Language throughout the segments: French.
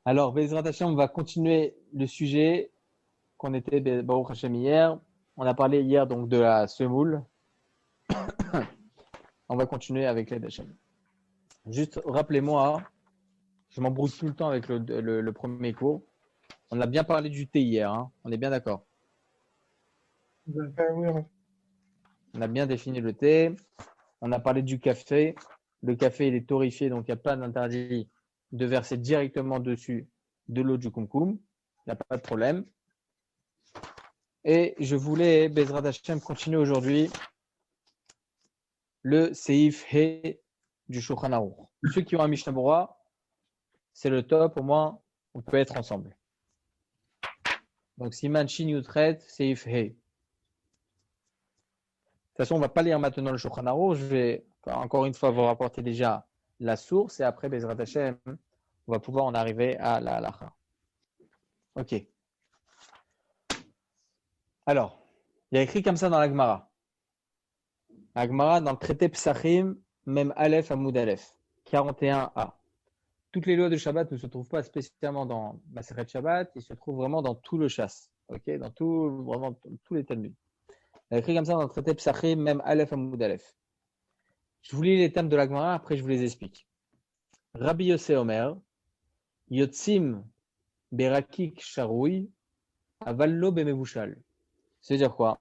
Alors, Bezrat Hashem, on va continuer le sujet qu'on était Baruch Hashem hier. On a parlé hier donc de la semoule. On va continuer avec l'aide Hashem. Juste rappelez-moi, je m'embrouille tout le temps avec le premier cours. On a bien parlé du thé hier, hein. On est bien d'accord. Oui. On a bien défini le thé. On a parlé du café. Le café, il est torréfié, donc il n'y a pas d'interdit de verser directement dessus de l'eau du kumkum. Il n'y a pas de problème. Et je voulais, Bezrat Hashem, continuer aujourd'hui le Seif He du Shulchan Aruch. Ceux qui ont un Mishnah Berurah, c'est le top, au moins, on peut être ensemble. Donc, Siman Shin Yutret, Seif He. De toute façon, on ne va pas lire maintenant le Shulchan Aruch. Je vais encore une fois vous rapporter déjà la source et après, Bezrat Hashem, on va pouvoir en arriver à la halacha. Ok. Alors, il y a écrit comme ça dans la Gemara. La Gemara, dans le traité Psachim, même Aleph Amoud Aleph, 41a. Toutes les lois de Shabbat ne se trouvent pas spécialement dans Maseret Shabbat, ils se trouvent vraiment dans tout le chasse, okay, dans vraiment tous les Talmuds. Il y a écrit comme ça dans le traité Psachim, même Aleph Amoud Aleph. Je vous lis les thèmes de la Gemara, après je vous les explique. Rabbi Yossé Omer, Yotzim Berakik Sharoui, Avallo Bemevushal. C'est-à-dire quoi?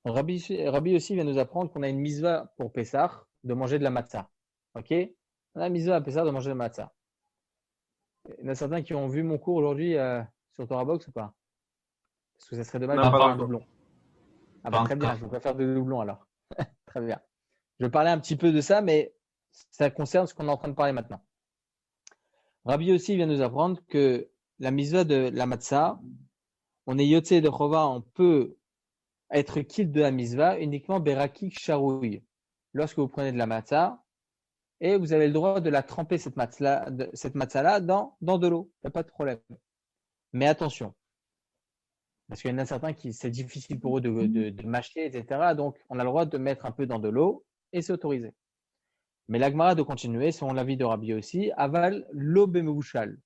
Rabbi aussi vient nous apprendre qu'on a une mitzvah pour Pessah de manger de la matzah. Ok? On a une mitzvah à Pessah de manger de la matzah. Il y en a certains qui ont vu mon cours aujourd'hui sur Torah Box ou pas? Parce que ça serait dommage de faire un doublon. Ah bah, très bien, je ne veux pas faire de doublon alors. Très bien. Je vais parler un petit peu de ça, mais ça concerne ce qu'on est en train de parler maintenant. Rabbi aussi vient nous apprendre que la mitzvah de la matzah, on est yotzé de chova, on peut être quitte de la mitzvah uniquement berakik sharoui. Lorsque vous prenez de la matzah et vous avez le droit de la tremper cette matzah-là dans de l'eau. Il n'y a pas de problème. Mais attention, parce qu'il y en a certains qui c'est difficile pour eux de mâcher, etc. Donc, on a le droit de mettre un peu dans de l'eau et c'est autorisé. Mais l'agmara de continuer, selon l'avis de Rabbi aussi, aval l'eau bemeushal.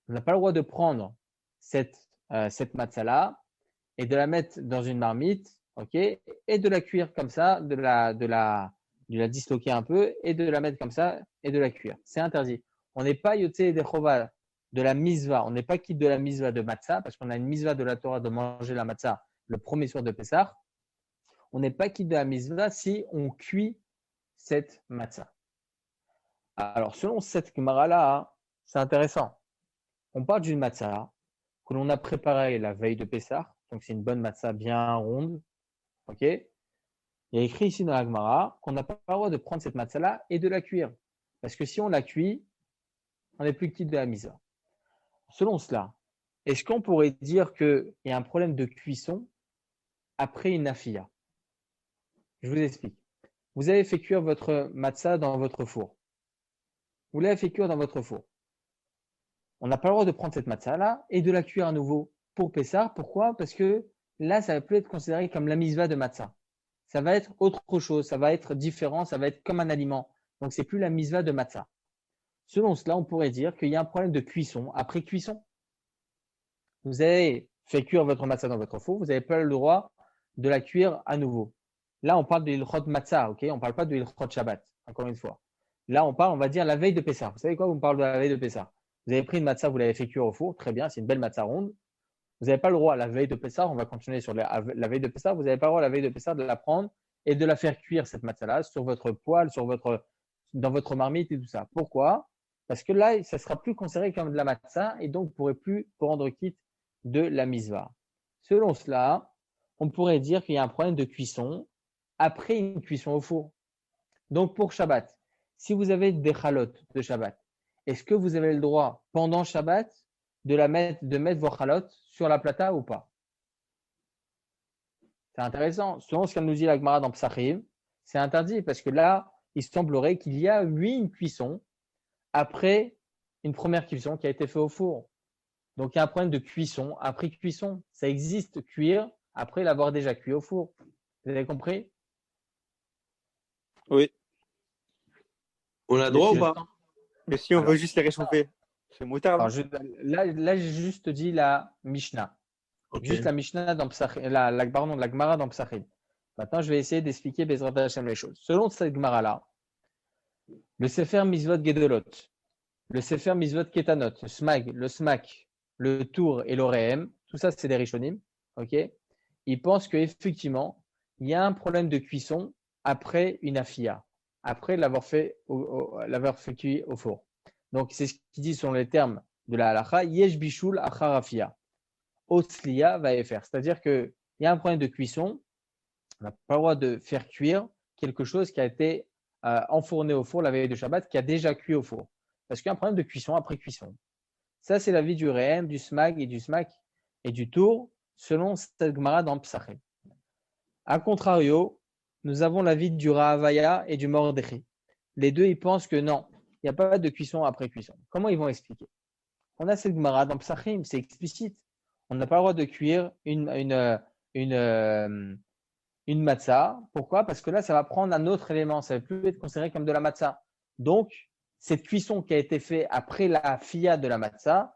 On n'a pas le droit de prendre cette matzah-là et de la mettre dans une marmite, ok, et de la cuire comme ça, de la disloquer un peu et de la mettre comme ça et de la cuire. C'est interdit. On n'est pas yoté des chova de la misva, on n'est pas quitte de la misva de matzah, parce qu'on a une misva de la Torah de manger la matzah le premier soir de Pessah. On n'est pas quitte de la misva si on cuit cette matzah. Alors, selon cette Gemara-là, c'est intéressant. On parle d'une matzah que l'on a préparée la veille de Pessah, donc c'est une bonne matzah bien ronde, ok. Il y a écrit ici dans la Gemara qu'on n'a pas le droit de prendre cette matzah-là et de la cuire, parce que si on la cuit, on n'est plus quitte de la misva. Selon cela, est-ce qu'on pourrait dire qu'il y a un problème de cuisson après une afia? Je vous explique. Vous avez fait cuire votre matzah dans votre four. Vous l'avez fait cuire dans votre four. On n'a pas le droit de prendre cette matzah-là et de la cuire à nouveau pour Pessah. Pourquoi? Parce que là, ça va plus être considéré comme la misva de matzah. Ça va être autre chose, ça va être différent, ça va être comme un aliment. Donc, c'est plus la misva de matzah. Selon cela, on pourrait dire qu'il y a un problème de cuisson après cuisson. Vous avez fait cuire votre matzah dans votre four, vous n'avez pas le droit de la cuire à nouveau. Là, on parle de l'ilchot matzah, ok? On ne parle pas de l'ilchot Shabbat, encore une fois. Là, on va dire, la veille de Pessah. Vous savez quoi? Vous me parlez de la veille de Pessah. Vous avez pris une matzah, vous l'avez fait cuire au four, très bien, c'est une belle matzah ronde. Vous n'avez pas le droit, la veille de Pessah, on va continuer sur la veille de Pessah, vous n'avez pas le droit, la veille de Pessah, de la prendre et de la faire cuire, cette matzah-là, sur votre poêle, dans votre marmite et tout ça. Pourquoi? Parce que là, ça ne sera plus considéré comme de la matzah et donc vous ne pourrez plus vous rendre quitte de la misva. Selon cela, on pourrait dire qu'il y a un problème de cuisson après une cuisson au four. Donc pour Shabbat, si vous avez des chalotes de Shabbat, est-ce que vous avez le droit pendant Shabbat de mettre vos chalotes sur la plata ou pas? C'est intéressant. Selon ce qu'elle nous dit la Gemara dans Psachim, c'est interdit parce que là, il semblerait qu'il y a une cuisson après une première cuisson qui a été faite au four. Donc, il y a un problème de cuisson après cuisson. Ça existe cuire après l'avoir déjà cuit au four. Vous avez compris? Oui. On a droit ou pas? Mais si on veut juste les réchauffer. C'est moutarde. Alors, là, j'ai juste dit la Mishnah. Ok. Juste la Mishnah dans Psachim, pardon, la Gemara dans Psachim. Maintenant, je vais essayer d'expliquer Bezrat Hashem les choses. Selon cette Gemara-là, le Sefer Mizvot Gedolot, le Sefer Mizvot Ketanot, le Smak, le Tour et l'Orehem, tout ça, c'est des Rishonim. Ok. Ils pensent qu'effectivement, il y a un problème de cuisson après une afia, après l'avoir fait cuire au four. Donc, c'est ce qu'ils disent sur les termes de la halacha, yesh bishul achar afia, osliya va faire. C'est-à-dire qu'il y a un problème de cuisson, on n'a pas le droit de faire cuire quelque chose qui a été enfourné au four la veille de Shabbat, qui a déjà cuit au four. Parce qu'il y a un problème de cuisson après cuisson. Ça, c'est l'avis du Rehem, du Smag et du Tour, selon cette Gemara dans Psachim. A contrario, nous avons l'avis du Rahavaya et du Mordechai. Les deux, ils pensent que non, il n'y a pas de cuisson après cuisson. Comment ils vont expliquer? On a cette Gemara dans Psachim, c'est explicite. On n'a pas le droit de cuire une matzah. Pourquoi? Parce que là, ça va prendre un autre élément. Ça ne va plus être considéré comme de la matzah. Donc, cette cuisson qui a été faite après la fia de la matzah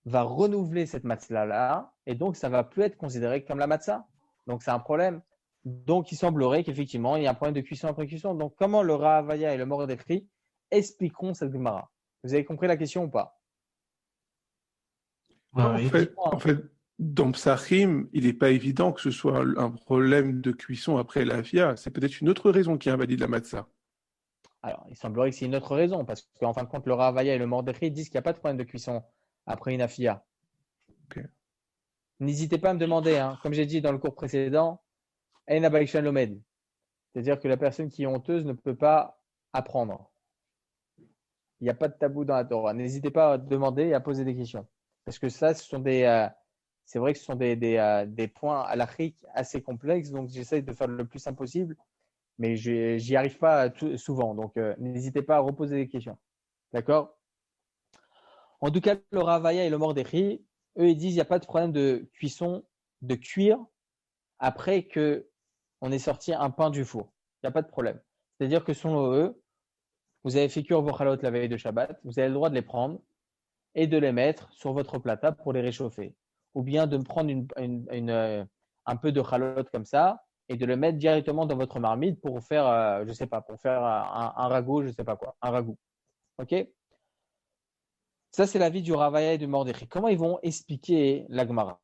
va renouveler cette matzah-là. Et donc, ça ne va plus être considéré comme la matzah. Donc, c'est un problème. Donc, il semblerait qu'effectivement, il y a un problème de cuisson après cuisson. Donc, comment le Rahavaya et le Mordechai expliqueront cette Gemara? Vous avez compris la question ou pas? En fait, dans Psachim, il n'est pas évident que ce soit un problème de cuisson après la fia. C'est peut-être une autre raison qui invalide la matzah. Alors, il semblerait que c'est une autre raison, parce qu'en fin de compte, le Rahavaya et le Mordechai disent qu'il n'y a pas de problème de cuisson après une afia. Okay. N'hésitez pas à me demander, hein, comme j'ai dit dans le cours précédent, Eina Baishan Lomed. C'est-à-dire que la personne qui est honteuse ne peut pas apprendre. Il n'y a pas de tabou dans la Torah. N'hésitez pas à demander et à poser des questions. Parce que ça, c'est vrai que ce sont des points halachiques assez complexes, donc j'essaye de faire le plus simple possible, mais j'y arrive pas souvent. Donc, n'hésitez pas à reposer des questions. D'accord? En tout cas, le Rahavaya et le Mordechai, eux, ils disent qu'il n'y a pas de problème de cuisson, de cuire, après qu'on ait sorti un pain du four. Il n'y a pas de problème. C'est-à-dire que selon eux, vous avez fait cuire vos chalotes la veille de Shabbat, vous avez le droit de les prendre et de les mettre sur votre plata pour les réchauffer. Ou bien de prendre un peu de chalotes comme ça et de le mettre directement dans votre marmite pour faire, je sais pas, pour faire un ragoût, je sais pas quoi, un ragoût. Ok? Ça, c'est l'avis du Rahavaya et du Mordechai. Comment ils vont expliquer la Gemara?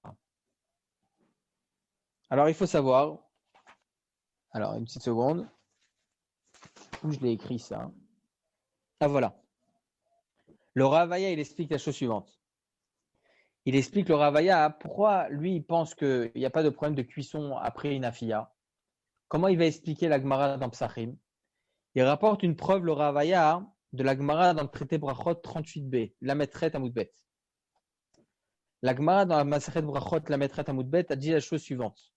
Alors, il faut savoir. Alors, une petite seconde. Où je l'ai écrit ça? Ah, voilà. Le Rahavaya, il explique la chose suivante. Il explique le Rahavaya pourquoi lui, il pense qu'il n'y a pas de problème de cuisson après une afia. Comment il va expliquer la Gemara dans Psachim? Il rapporte une preuve, le Rahavaya, de la Gemara dans le traité Brachot 38b, la Metret Amoudbet. La Gemara dans la Masachet Brachot, la Metret Amoudbet, a dit la chose suivante.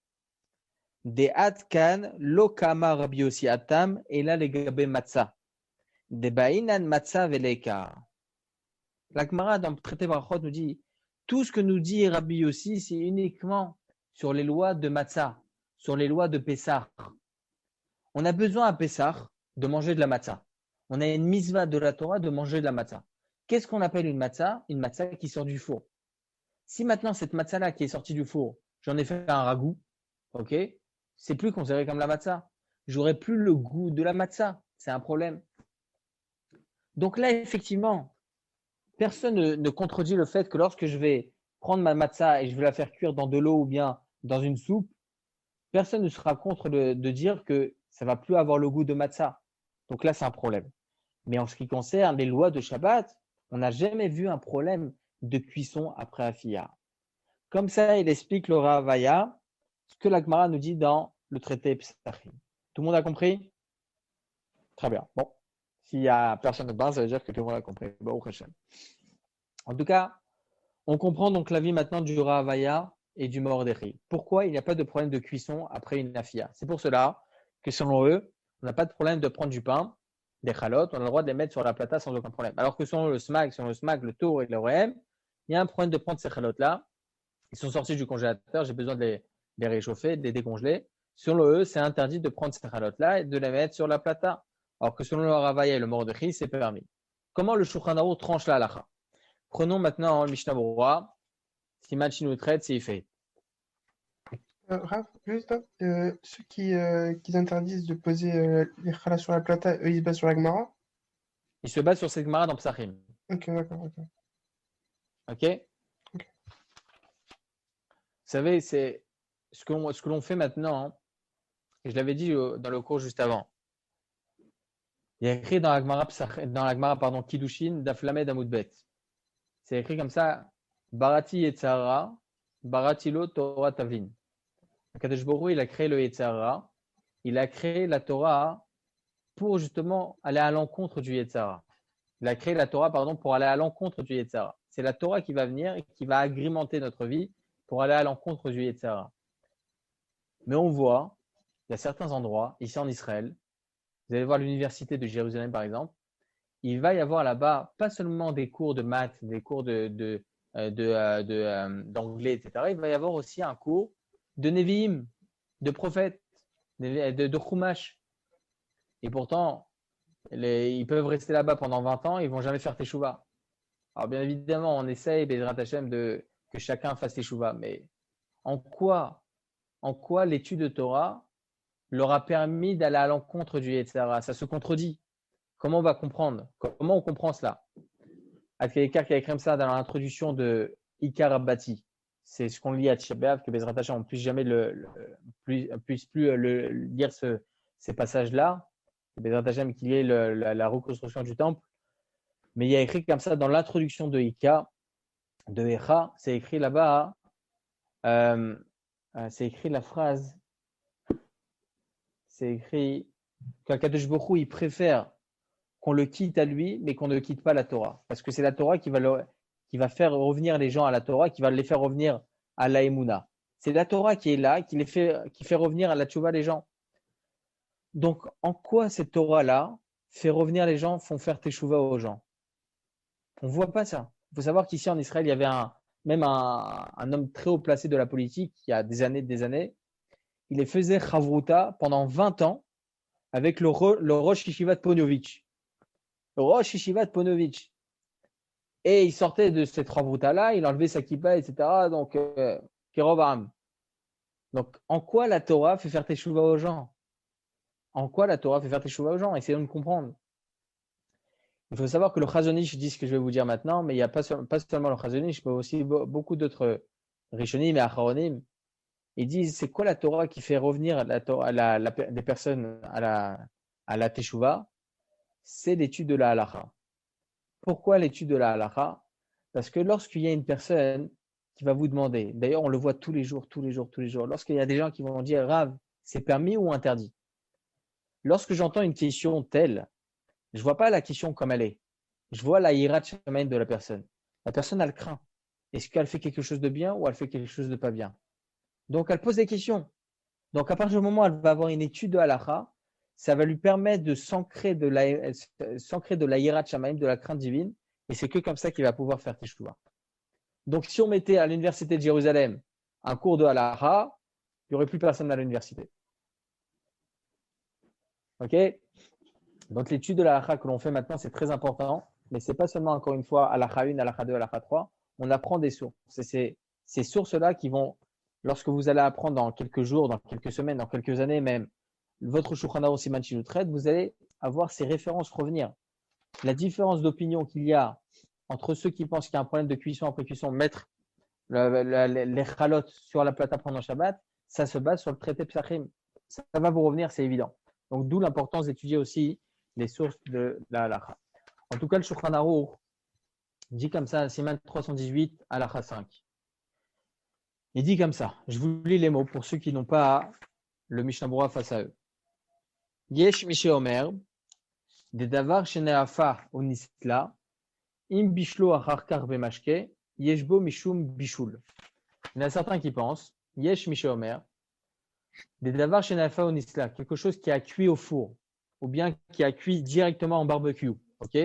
De Atkan, lo kama Rabbi Yossi Atam, et là les gabe matzah. De Bainan matzah veleka. La Gemara dans le traité Brachot nous dit tout ce que nous dit Rabbi Yossi, c'est uniquement sur les lois de matzah, sur les lois de Pessah. On a besoin à Pessah de manger de la matzah. On a une mitzvah de la Torah de manger de la matzah. Qu'est-ce qu'on appelle une matzah? Une matzah qui sort du four. Si maintenant cette matzah-là qui est sortie du four, j'en ai fait un ragoût, ok, c'est plus considéré comme la matzah. J'aurai plus le goût de la matzah. C'est un problème. Donc là, effectivement, personne ne contredit le fait que lorsque je vais prendre ma matzah et je vais la faire cuire dans de l'eau ou bien dans une soupe, personne ne sera contre de dire que ça va plus avoir le goût de matzah. Donc là, c'est un problème. Mais en ce qui concerne les lois de Shabbat, on n'a jamais vu un problème de cuisson après afia. Comme ça, il explique le Rahavaya, ce que la Gemara nous dit dans le traité Psachim. Tout le monde a compris? Très bien. Bon, s'il n'y a personne dedans, ça veut dire que tout le monde a compris. En tout cas, on comprend donc l'avis maintenant du Rahavaya et du Mordechai. Pourquoi il n'y a pas de problème de cuisson après une afia? C'est pour cela que selon eux, on n'a pas de problème de prendre du pain, des chalotes, on a le droit de les mettre sur la plata sans aucun problème. Alors que selon le smag, le tour et le Rehem, il y a un problème de prendre ces chalotes-là. Ils sont sortis du congélateur, j'ai besoin de les réchauffer, de les décongeler. Selon eux, c'est interdit de prendre ces chalotes-là et de les mettre sur la plata. Alors que selon le Rahavaya et le Mordechai, c'est permis. Comment le Shulchan Aruch tranche la halakha? Prenons maintenant le Mishnah Berurah. Siman Shin Utret, c'est fait. Raph, juste là, ceux qui interdisent de poser les khalas sur la plata, eux, ils se basent sur la Gemara? Il se base sur cette Gemara dans Psachim. Ok, d'accord, ok. Ok? Vous savez, c'est ce que l'on fait maintenant, hein, et je l'avais dit dans le cours juste avant. Il y a écrit dans la Gemara, pardon, Kiddushin, Daflamed Amoudbet. C'est écrit comme ça, Barati Yetzara, Barati lo Torah Tavlin. Kadosh Baruch Hu, il a créé le Yetzara, il a créé la Torah pour justement aller à l'encontre du Yetzara. Il a créé la Torah, pardon, pour aller à l'encontre du Yetzara. C'est la Torah qui va venir et qui va agrémenter notre vie pour aller à l'encontre du Yetzara. Mais on voit, il y a certains endroits, ici en Israël, vous allez voir l'université de Jérusalem par exemple, il va y avoir là-bas pas seulement des cours de maths, des cours d'anglais, etc. Il va y avoir aussi un cours de Nevi'im, de prophètes, de Chumash. Et pourtant, ils peuvent rester là-bas pendant 20 ans, ils ne vont jamais faire Teshuvah. Alors bien évidemment, on essaye, Bezrat Hashem, que chacun fasse Teshuvah. Mais en quoi l'étude de Torah leur a permis d'aller à l'encontre du Yetzirah? Ça se contredit. Comment on va comprendre? Comment on comprend cela? Quelqu'un qui a écrit ça dans l'introduction de Ikar Abbati. C'est ce qu'on lit à Tisha B'Av, que Bezrat Hashem, on ne puisse jamais puisse plus lire ces passages-là. Bezrat Hashem, qu'il y ait la reconstruction du temple. Mais il y a écrit comme ça dans l'introduction de Ika, de Echa, c'est écrit là-bas, c'est écrit la phrase, c'est écrit qu'Akadosh Baruch Hu, il préfère qu'on le quitte à lui, mais qu'on ne quitte pas la Torah. Parce que c'est la Torah qui va faire revenir les gens à la Torah, qui va les faire revenir à la Emouna. C'est la Torah qui est là, qui fait revenir à la Tchouva les gens. Donc, en quoi cette Torah-là fait revenir les gens, font faire Teshuvah aux gens? On ne voit pas ça. Il faut savoir qu'ici en Israël, il y avait même un homme très haut placé de la politique, il y a des années, il les faisait Chavruta pendant 20 ans avec le Rosh Yeshiva de Ponovitch. Le Rosh Yeshiva de Ponovitch. Et il sortait de cette Chavruta-là, il enlevait sa kippa, etc. Donc, Kerovam. Donc, en quoi la Torah fait faire Teshuvah aux gens? En quoi la Torah fait faire Teshuvah aux gens? Essayons de comprendre. Il faut savoir que le Chazon Ish dit ce que je vais vous dire maintenant, mais il n'y a pas seulement le Chazon Ish, mais aussi beaucoup d'autres Rishonim et Acharonim. Ils disent, c'est quoi la Torah qui fait revenir des personnes à la Teshuvah? C'est l'étude de la Halacha. Pourquoi l'étude de la Halacha? Parce que lorsqu'il y a une personne qui va vous demander, d'ailleurs on le voit tous les jours, lorsqu'il y a des gens qui vont dire, Rav, c'est permis ou interdit? Lorsque j'entends une question telle, je ne vois pas la question comme elle est. Je vois la hirat shamayim de la personne. La personne, elle craint. Est-ce qu'elle fait quelque chose de bien ou elle fait quelque chose de pas bien? Donc, elle pose des questions. Donc, à partir du moment où elle va avoir une étude de halacha, ça va lui permettre de s'ancrer de la hirat shamayim, de la crainte divine. Et c'est que comme ça qu'il va pouvoir faire teshuvah. Donc, si on mettait à l'université de Jérusalem un cours de halacha, il n'y aurait plus personne à l'université. Ok? Donc, l'étude de la halakha que l'on fait maintenant, c'est très important, mais ce n'est pas seulement, encore une fois, halakha 1, halakha 2, halakha 3. On apprend des sources. C'est ces sources-là qui vont, lorsque vous allez apprendre dans quelques jours, dans quelques semaines, dans quelques années même, votre Shulchan Aruch Siman Shin Utret, vous allez avoir ces références revenir. La différence d'opinion qu'il y a entre ceux qui pensent qu'il y a un problème de cuisson après cuisson, mettre les chalotes sur la plata pendant Shabbat, ça se base sur le traité Psachim. Ça va vous revenir, c'est évident. Donc, d'où l'importance d'étudier aussi les sources de la halakha. En tout cas, le Shulchan Aruch dit comme ça, Siman 318, halakha 5. Il dit comme ça, je vous lis les mots pour ceux qui n'ont pas le Mishnah Berurah face à eux. Yesh Mishe Omer, de davar sheneafa unisla, im bishlo acharkar bemashke, yeshbo mishum bishul. Il y en a certains qui pensent, Yesh Mishe Omer, de davar sheneafa unisla, quelque chose qui a cuit au four, ou bien qui a cuit directement en barbecue. Ok?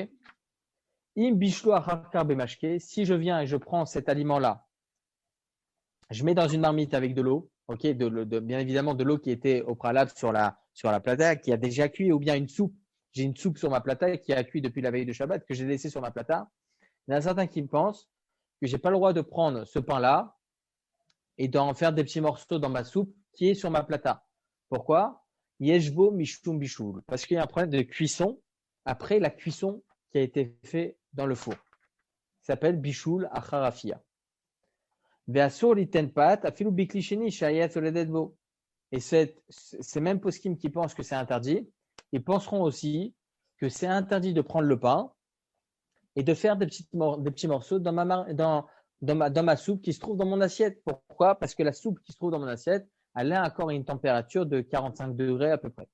Im bishlo acharkar bemashke, si je viens et je prends cet aliment-là, je mets dans une marmite avec de l'eau, ok, bien évidemment de l'eau qui était au préalable sur la plata, qui a déjà cuit, ou bien une soupe. J'ai une soupe sur ma plata qui a cuit depuis la veille de Shabbat, que j'ai laissé sur ma plata. Il y en a certains qui pensent que je n'ai pas le droit de prendre ce pain-là et d'en faire des petits morceaux dans ma soupe qui est sur ma plata. Pourquoi? Yeshbo mishum bishul. Parce qu'il y a un problème de cuisson après la cuisson qui a été faite dans le four. Ça s'appelle bishul acharafia. Ve'asur liten pat afilu bikli sheni shayat soledet bo. Et ces mêmes poskim qui pensent que c'est interdit, ils penseront aussi que c'est interdit de prendre le pain et de faire des petits morceaux dans ma soupe qui se trouve dans mon assiette. Pourquoi? Parce que la soupe qui se trouve dans mon assiette, elle a encore une température de 45 degrés à peu près.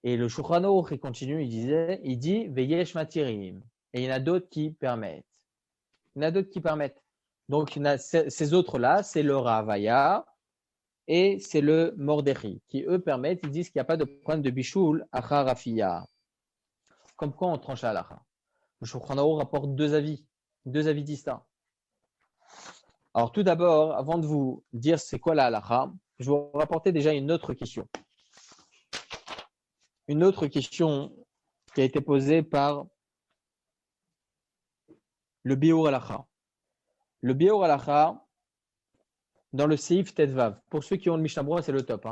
Et le Shulchan Aruch, il continue, il dit Veyesh matirim. Et il y en a d'autres qui permettent. Donc, il y en a ces autres-là, c'est le Ravaya et c'est le Mordechai, qui eux permettent, ils disent qu'il n'y a pas de problème de Bishul Acharafia. Comme quoi on tranche la halakha. Le Shulchan Aruch rapporte deux avis distincts. Alors tout d'abord, avant de vous dire c'est quoi la halakha, je vais vous rapporter déjà une autre question. Une autre question qui a été posée par le Biur halakha. Le Biur halakha, dans le Seif Tetvav. Pour ceux qui ont le Mishnah Berurah, c'est le top.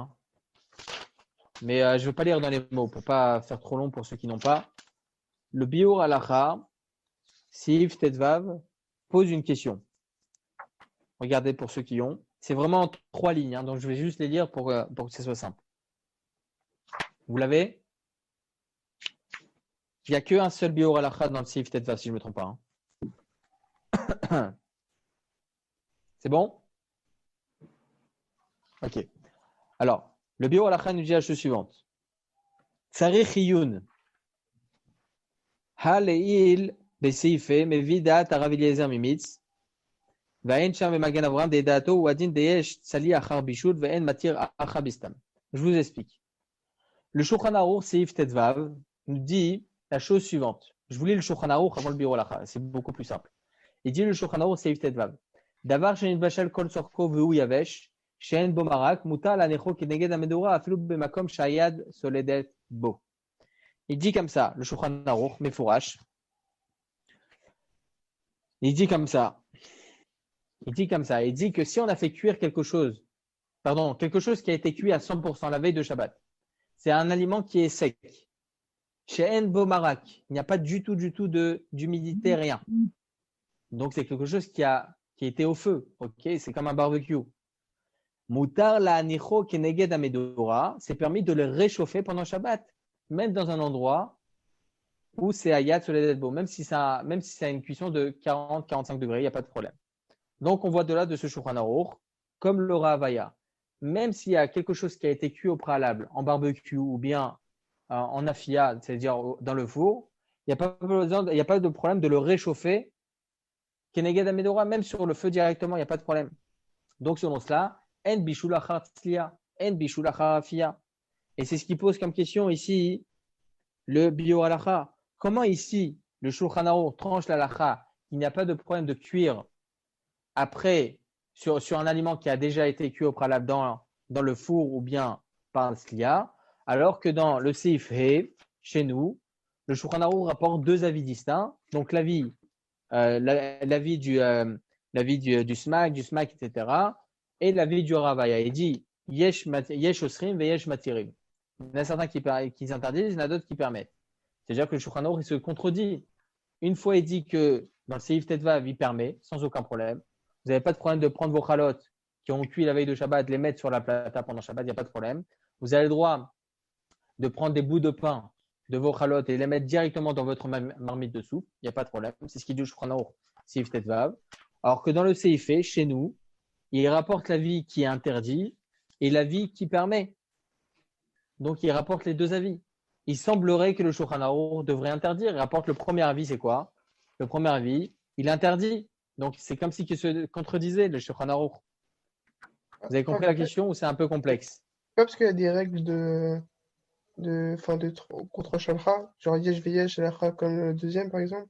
Mais je ne vais pas lire dans les mots pour ne pas faire trop long pour ceux qui n'ont pas. Le Biur halakha, Seif Tetvav, pose une question. Regardez pour ceux qui ont. C'est vraiment 3 lignes, donc je vais juste les lire pour que ce soit simple. Vous l'avez? Il n'y a qu'un seul Biur halakha dans le Seif Tetvav, si je ne me trompe pas. C'est bon? Ok. Alors, le Biur halakha nous dit la chose suivante. Tsarich Iyun. Haleil beseife mevida tarav Eliezer mimitz. Je vous explique. Le Shulchan Aruch Seif Tetvav nous dit la chose suivante. Je vous lis le Shulchan Aruch avant le Biur halakha, c'est beaucoup plus simple. Il dit le Shulchan Aruch Seif Tetvav. Davar shenitbashal kol sorko v'hu yavesh she'en bo marak mutar lanecho keneged hamedora afilu b'makom shayad soledet bo. Il dit comme ça, le Shulchan Aruch mefourash. Il dit comme ça. Il dit que si on a fait cuire quelque chose qui a été cuit à 100% la veille de Shabbat, c'est un aliment qui est sec. Chez En Bomarak, il n'y a pas du tout d'humidité, rien. Donc c'est quelque chose qui a été au feu. Ok, c'est comme un barbecue. Mutar la anicho keneged amedora, c'est permis de le réchauffer pendant Shabbat, même dans un endroit où c'est ayat soledet bo, même si ça a une cuisson de 40-45 degrés, il n'y a pas de problème. Donc, on voit de là de ce Shulchan Aruch, comme le Ravaya, même s'il y a quelque chose qui a été cuit au préalable, en barbecue ou bien en afia, c'est-à-dire dans le four, il n'y a pas de problème de le réchauffer, keneged amedora, même sur le feu directement, il n'y a pas de problème. Donc, selon cela, en bishul achar tzliya, en bishul achar afia. Et c'est ce qui pose comme question ici le Biur halakha. Comment ici, le Shulchan Aruch tranche la halakha, il n'y a pas de problème de cuire après, sur un aliment qui a déjà été cuit au préalable dans le four ou bien par le Sliya, alors que dans le Seif He, chez nous, le Shulchan Aruch rapporte deux avis distincts. Donc l'avis du SMAC, etc. et l'avis du Ravaya. Il dit Yesh osrim ve yesh matirim. Il y en a certains qui interdisent, il y en a d'autres qui permettent. C'est-à-dire que le Shulchan Aruch il se contredit. Une fois, il dit que dans le Seif Tetvav, il permet, sans aucun problème. Vous n'avez pas de problème de prendre vos chalotes qui ont cuit la veille de Shabbat, les mettre sur la plata pendant Shabbat, il n'y a pas de problème. Vous avez le droit de prendre des bouts de pain de vos chalotes et les mettre directement dans votre marmite de soupe, il n'y a pas de problème. C'est ce qu'il dit au Shulchan Aruch, Seif Tetvav. Alors que dans le Seif He, chez nous, il rapporte l'avis qui est interdit et l'avis qui permet. Donc, il rapporte les deux avis. Il semblerait que le Shulchan Aruch devrait interdire. Il rapporte le premier avis, c'est quoi? Le premier avis, il interdit. Donc, c'est comme s'il se contredisait, le Shulchan Aruch. Vous avez compris la question ou c'est un peu complexe? Pas parce qu'il y a des règles contre Shalcha, genre Yesh Veyesh Halakha comme le deuxième par exemple.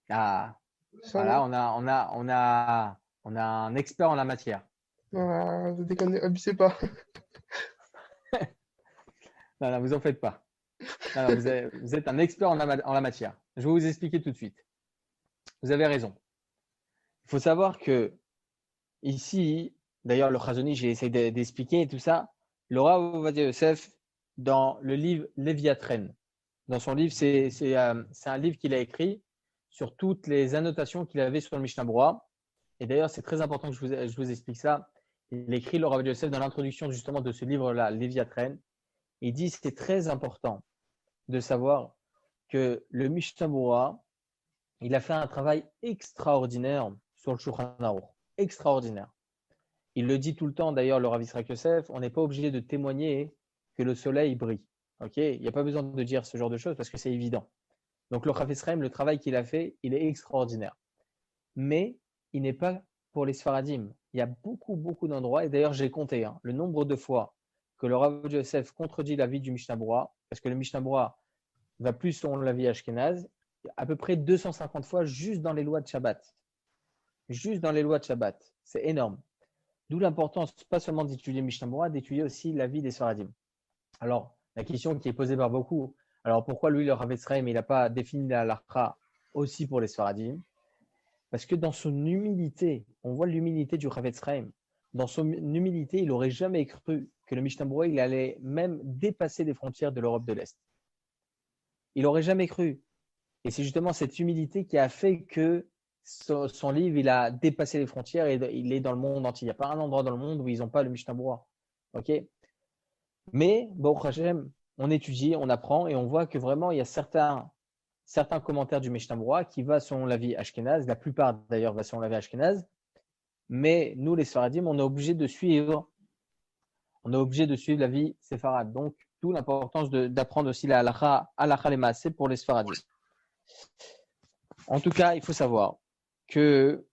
Ah, Ça, voilà, non on a un expert en la matière. Non, vous déconnez, abusez pas. Non, vous en faites pas. Non, vous êtes un expert en la matière. Je vais vous expliquer tout de suite. vous avez raison. Il faut savoir que ici, d'ailleurs, le Chazon Ish, j'ai essayé d'expliquer tout ça. Le Rav Ovadia Yosef, dans le livre Léviatren, dans son livre, c'est un livre qu'il a écrit sur toutes les annotations qu'il avait sur le Mishnah Berurah. Et d'ailleurs, c'est très important que je vous explique ça. Il écrit, le Rav Ovadia Yosef, dans l'introduction justement de ce livre-là, Léviatren. Il dit que c'est très important de savoir que le Mishnah Berurah, il a fait un travail extraordinaire sur le Shulchan Aruch. Extraordinaire. Il le dit tout le temps, d'ailleurs, le Rav Yitzhak Yosef, on n'est pas obligé de témoigner que le soleil brille. Okay, il n'y a pas besoin de dire ce genre de choses parce que c'est évident. Donc le Chafetz Chaim, le travail qu'il a fait, il est extraordinaire. Mais il n'est pas pour les Sfaradim. Il y a beaucoup d'endroits, et d'ailleurs j'ai compté le nombre de fois que le Rav Yosef contredit l'avis du Mishnah Berurah, parce que le Mishnah Berurah va plus selon l'avis Ashkenaz, à peu près 250 fois juste dans les lois de Shabbat. Juste dans les lois de Shabbat. C'est énorme. D'où l'importance, pas seulement d'étudier Mishnah Berurah, d'étudier aussi l'avis des Sfaradim. Alors, la question qui est posée par beaucoup, alors pourquoi lui, le Rav Chaim, il n'a pas défini la halakha aussi pour les Sfaradim? Parce que dans son humilité, on voit l'humilité du Rav Chaim. Dans son humilité, il n'aurait jamais cru que le Mishnah Berurah, il allait même dépasser les frontières de l'Europe de l'Est. Il n'aurait jamais cru. Et c'est justement cette humilité qui a fait que son livre, il a dépassé les frontières et il est dans le monde entier. Il n'y a pas un endroit dans le monde où ils n'ont pas le Mishnah Berurah. Ok? Mais, Baruch Hashem, on étudie, on apprend et on voit que vraiment, il y a certains commentaires du Mishnah Berurah qui va selon l'avis Ashkenaz. La plupart, d'ailleurs, va selon l'avis Ashkenaz. Mais nous, les Sfaradim, on est obligé de suivre l'avis séfarade. Donc, d'où l'importance d'apprendre aussi la halakha les maaseh pour les Sfaradim. En tout cas, il faut savoir que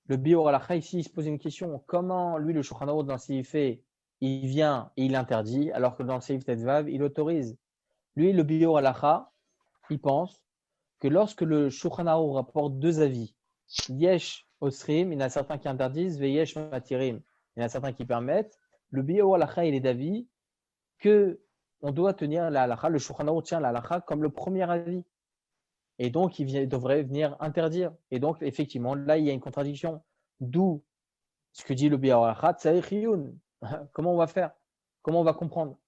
le Biur halakha ici, il se pose une question. Comment, lui, le Shulchan Aruch, dans ce qu'il fait, il vient et il interdit, alors que dans le Seif Tetvav, il autorise. Lui, le Biur halakha, il pense que lorsque le Shulchan Aruch rapporte deux avis, Yesh Osrim, il y en a certains qui interdisent, Veyesh Matirim, il y en a certains qui permettent, le Biur halakha, il est d'avis que on doit tenir la halakha, le Shulchan Aruch tient la halakha comme le premier avis. Et donc, il devrait venir interdire. Et donc, effectivement, là, il y a une contradiction. D'où ce que dit le Biur halakha, Tzarich Iyun. Comment on va faire? Comment on va comprendre?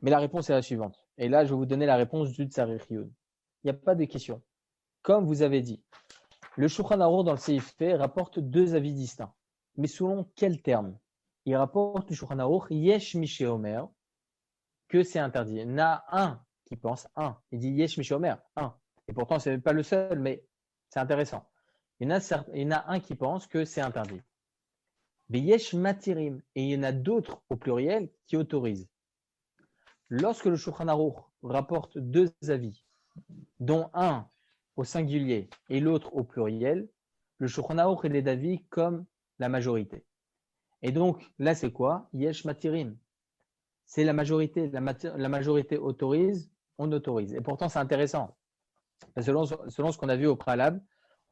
Mais la réponse est la suivante. Et là, je vais vous donner la réponse du Tzarich Iyun. Il n'y a pas de question. Comme vous avez dit, le Shulchan Aruch dans le Seif rapporte deux avis distincts. Mais selon quel terme? Il rapporte le Shulchan Aruch Yesh Mishe Omer que c'est interdit. Il y en a un qui pense Il dit Yesh Mishe Omer, un. Et pourtant, ce n'est pas le seul, mais c'est intéressant. Il y en a un qui pense que c'est interdit. Mais Yesh Matirim, et il y en a d'autres au pluriel qui autorisent. Lorsque le Shulchan Aruch rapporte deux avis, dont un au singulier et l'autre au pluriel, le Shulchan Aruch est d'avis comme la majorité. Et donc, là, c'est quoi? Yesh Matirim. C'est la majorité. La majorité autorise, on autorise. Et pourtant, c'est intéressant. Selon ce qu'on a vu au préalable,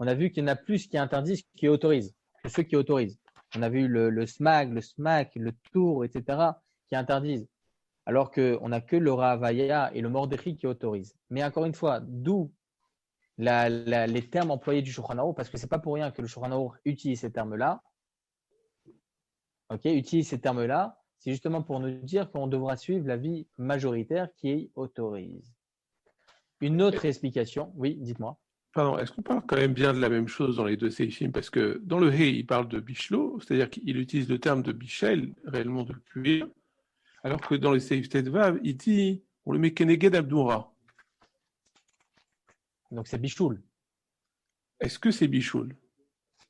on a vu qu'il y en a plus qui interdisent qui autorisent que ceux qui autorisent. On a vu le SMAG, le SMAC, le Tour, etc. qui interdisent. Alors qu'on n'a que le Ravaya et le Mordechai qui autorisent. Mais encore une fois, d'où les termes employés du Shulchan Aruch, parce que ce n'est pas pour rien que le Shulchan Aruch utilise ces termes-là. Utilise ces termes-là, c'est justement pour nous dire qu'on devra suivre l'avis majoritaire qui autorise. Une autre explication, oui, dites-moi. Pardon, est-ce qu'on parle quand même bien de la même chose dans les deux séifim? Parce que dans le He, il parle de Bishlo, c'est-à-dire qu'il utilise le terme de Bichel, réellement de cuir, alors que dans le Seif Tetvav, il dit, on le met Keneged Abdoura. Donc c'est Bichoul. Est-ce que c'est Bichoul?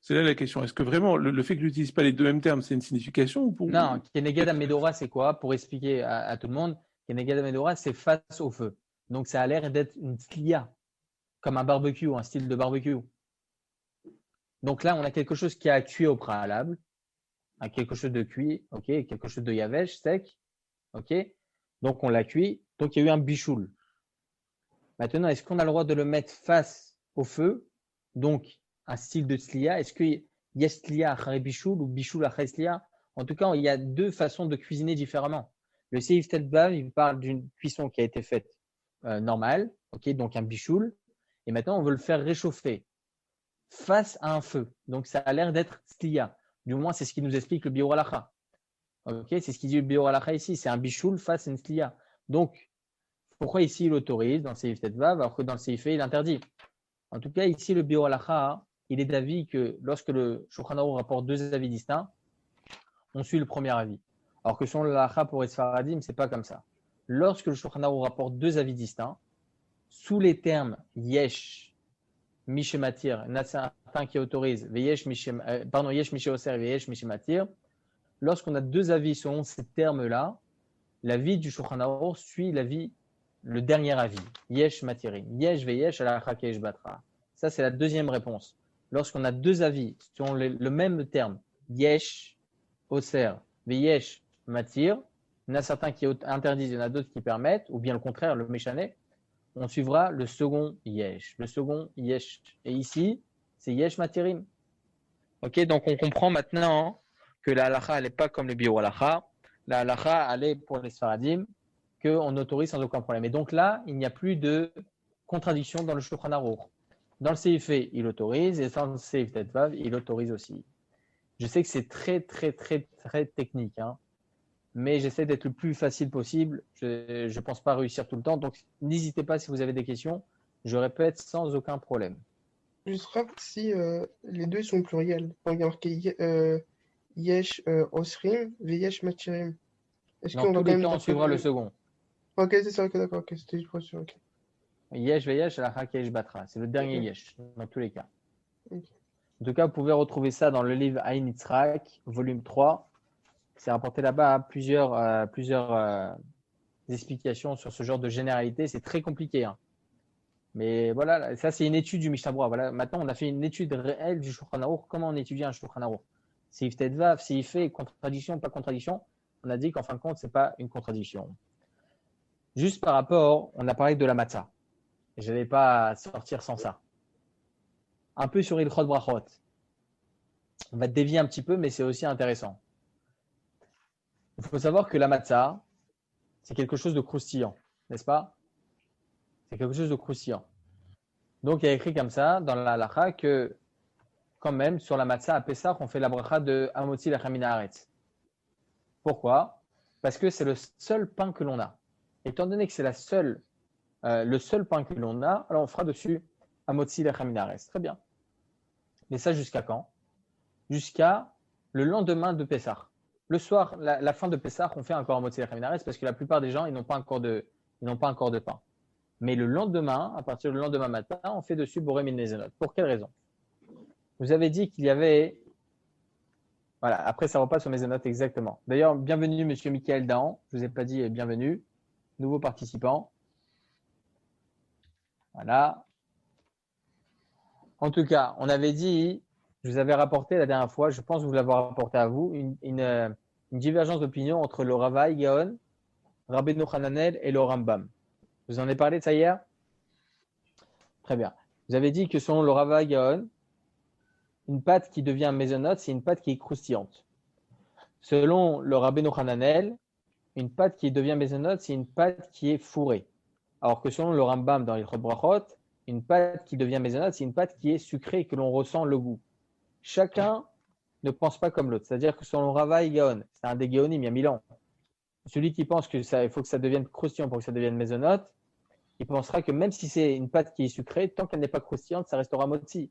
C'est là la question. Est-ce que vraiment, le fait que je n'utilise pas les deux mêmes termes, c'est une signification ou pour... Non, Keneged Amedora, c'est quoi? Pour expliquer à tout le monde, Keneged Amedora, c'est face au feu. Donc ça a l'air d'être une tlia, comme un barbecue, un style de barbecue. Donc là, on a quelque chose qui a cuit au préalable, quelque chose de cuit, ok, quelque chose de yavesh, sec, ok. Donc on l'a cuit, donc il y a eu un bichoul. Maintenant, est-ce qu'on a le droit de le mettre face au feu? Donc un style de tlia. Est-ce qu'il y a tlia à bichoul ou bichoul à tlia? En tout cas, il y a deux façons de cuisiner différemment. Le Seif Tetvav, il parle d'une cuisson qui a été faite normale, ok, donc un bichoul. Et maintenant, on veut le faire réchauffer face à un feu. Donc, ça a l'air d'être stlia. Du moins, c'est ce qui nous explique le biur halacha. Ok, c'est ce qu'il dit le biur halacha ici. C'est un bichoul face à une stlia. Donc, pourquoi ici il autorise dans le Seif Tetvav alors que dans le Seif il interdit? En tout cas, ici, le biur halacha, il est d'avis que lorsque le Shulchan Aruch rapporte deux avis distincts, on suit le premier avis. Alors que selon le halacha pour les Sfaradim, c'est pas comme ça. Lorsque le Shulchan Aruch rapporte deux avis distincts, sous les termes yesh, mishematir, il y en a certains qui autorisent, yesh, yesh, mishéoser, yesh, mishematir. Lorsqu'on a deux avis selon ces termes-là, l'avis du Shulchan Aruch suit l'avis, le dernier avis. Yesh matirim. Yesh veyesh alacha keyesh batra. Ça, c'est la deuxième réponse. Lorsqu'on a deux avis selon le même terme, yesh, oser, veyesh, matir, il y en a certains qui interdisent, il y en a d'autres qui permettent, ou bien le contraire, le méchané, on suivra le second yesh. Le second yesh. Et ici, c'est yesh matirim. Ok, donc on comprend maintenant que la halacha, elle n'est pas comme le biur halacha. La halacha, elle est pour les Sfaradim, qu'on autorise sans aucun problème. Et donc là, il n'y a plus de contradiction dans le Shulchan Aruch. Dans le CIF, il autorise, et dans le CIF Tetvav, il autorise aussi. Je sais que c'est très technique, hein, mais j'essaie d'être le plus facile possible. Je ne pense pas réussir tout le temps, donc n'hésitez pas si vous avez des questions. Je répète sans aucun problème. Juste si les deux sont pluriels. Quand il y a marqué yesh osrim, veyesh matirim. Est-ce Dans qu'on tous va quand les même cas, on suivra le interpréter- second. Ok, c'est ça, ok, d'accord, ok, c'était juste pour être sûr, ok. Yesh veyesh alacha keyesh batra. C'est le dernier Ok. yesh, dans tous les cas. Ok. En tout cas, vous pouvez retrouver ça dans le livre Aïn Yitzhak, volume 3. C'est rapporté là-bas plusieurs explications sur ce genre de généralité. C'est très compliqué, hein. Mais voilà, ça c'est une étude du Mishnah Berurah. Voilà, maintenant on a fait une étude réelle du Shulchan Aruch. Comment on étudie un Shulchan Aruch? Seif Tetvav, Seif contradiction, pas contradiction. On a dit qu'en fin de compte, c'est pas une contradiction. Juste par rapport, on a parlé de la matzah. Je n'allais pas sortir sans ça. Un peu sur Ilchot Brachot. On va dévier un petit peu, mais c'est aussi intéressant. Il faut savoir que la matzah, c'est quelque chose de croustillant, n'est-ce pas? C'est quelque chose de croustillant. Donc, il y a écrit comme ça dans la halacha que, quand même, sur la matzah à Pessah, on fait la bracha de Hamotzi Lechem Haaretz. Pourquoi? Parce que c'est le seul pain que l'on a. Étant donné que c'est le seul pain que l'on a, alors on fera dessus Hamotzi Lechem Haaretz. Très bien. Mais ça jusqu'à quand? Jusqu'à le lendemain de Pessah. Le soir, la fin de Pessah, on fait encore Hamotzi Lechem Haaretz parce que la plupart des gens, ils n'ont pas encore de pain. Mais le lendemain, à partir du lendemain matin, on fait dessus Boré Minezonot. Pour quelle raison? Vous avez dit qu'il y avait... Voilà, après ça repasse sur Mezonot exactement. D'ailleurs, bienvenue Monsieur Michael Dahan. Je ne vous ai pas dit bienvenue. Nouveau participant. Voilà. En tout cas, on avait dit, je vous avais rapporté la dernière fois, je pense vous l'avoir rapporté à vous, une divergence d'opinion entre le Ravaï Gaon, Rabbeinu Hananel et le Rambam. Je vous en ai parlé de ça hier? Très bien. Vous avez dit que selon le Ravaï Gaon, une pâte qui devient mésonote, c'est une pâte qui est croustillante. Selon le Rabbeinu Hananel, une pâte qui devient mésonote, c'est une pâte qui est fourrée. Alors que selon le Rambam dans Ilchot Brachot, une pâte qui devient mésonote, c'est une pâte qui est sucrée et que l'on ressent le goût. Chacun ne pense pas comme l'autre. C'est-à-dire que selon Ravaï Gaon, c'est un des Gaonim il y a 1000 ans. Celui qui pense qu'il faut que ça devienne croustillant pour que ça devienne mésonote, il pensera que même si c'est une pâte qui est sucrée, tant qu'elle n'est pas croustillante, ça restera motzi.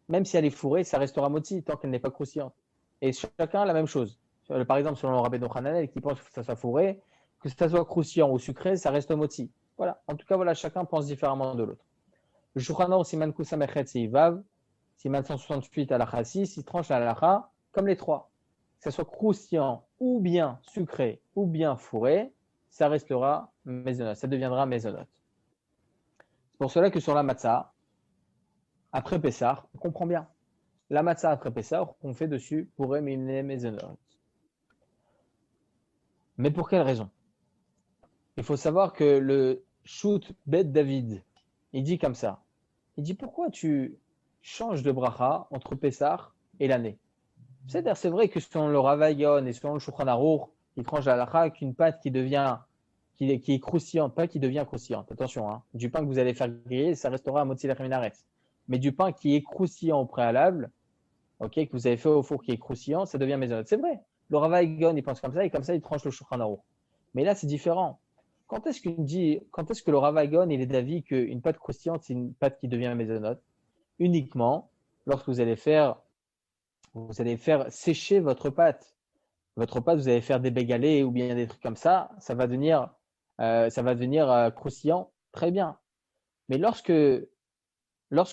Même si elle est fourrée, ça restera motzi tant qu'elle n'est pas croustillante. Et chacun a la même chose. Par exemple, selon le Rabbeinu Hananel, qui pense que ça soit fourré, que ça soit croustillant ou sucré, ça reste motzi. Voilà. En tout cas, voilà, chacun pense différemment de l'autre. Le Shulchan Aruch Siman Kusamechet Seivav, Siman 168 à la Chassis, il tranche la halacha comme les trois. Que ça soit croustillant ou bien sucré ou bien fourré, ça restera mésonote. Ça deviendra mésonote. C'est pour cela que sur la matzah, après Pessah, on comprend bien. La matzah après Pessah, on fait dessus pour éminer mésonote. Mais pour quelle raison? Il faut savoir que le Shoot Bet David, il dit comme ça. Il dit pourquoi tu changes de bracha entre Pessah et l'année? C'est vrai que selon le Ravaï Gaon et selon le Shulchan Aruch, il tranche la halacha qu'une pâte qui devient qui est croustillante, pas qui devient croustillante. Attention, hein. Du pain que vous allez faire griller, ça restera à motzi lechem minaretz. Mais du pain qui est croustillant au préalable, ok, que vous avez fait au four qui est croustillant, ça devient maisonnette. C'est vrai. Le Rav Eigon, il pense comme ça, et comme ça, il tranche le Shulchan Aruch. Mais là, c'est différent. Quand est-ce que le Rav Eigon, il est d'avis qu'une pâte croustillante, c'est une pâte qui devient maisonnette? Uniquement lorsque vous allez faire sécher votre pâte. Votre pâte, vous allez faire des bégalés ou bien des trucs comme ça, ça va devenir croustillant, très bien. Mais lorsque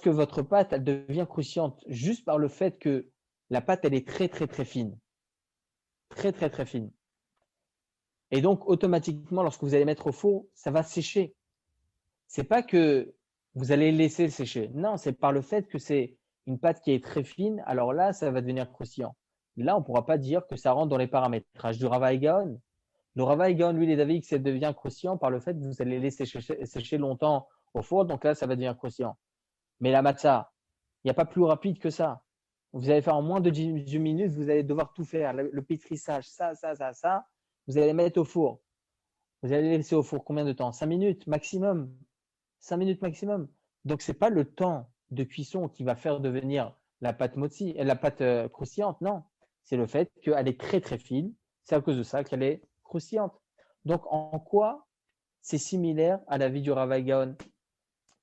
votre pâte elle devient croustillante juste par le fait que la pâte elle est très très très fine, très très très fine, et donc automatiquement lorsque vous allez mettre au four, ça va sécher. C'est pas que vous allez laisser sécher, non, c'est par le fait que c'est une pâte qui est très fine. Alors là, ça va devenir croustillant. Là, on ne pourra pas dire que ça rentre dans les paramétrages du Rav Eigaon. Le Rav Eigaon, lui, il est d'avis que ça devient croustillant par le fait que vous allez laisser sécher longtemps au four. Donc là, ça va devenir croustillant. Mais la matzah, il n'y a pas plus rapide que ça. Vous allez faire en moins de 18 minutes, vous allez devoir tout faire. Le pétrissage, ça. Vous allez mettre au four. Vous allez laisser au four combien de temps? 5 minutes maximum. 5 minutes maximum. Donc, ce n'est pas le temps de cuisson qui va faire devenir la pâte mozzi, la pâte croustillante, non. C'est le fait qu'elle est très très fine. C'est à cause de ça qu'elle est croustillante. Donc, en quoi c'est similaire à la vie du Rav Eigaon?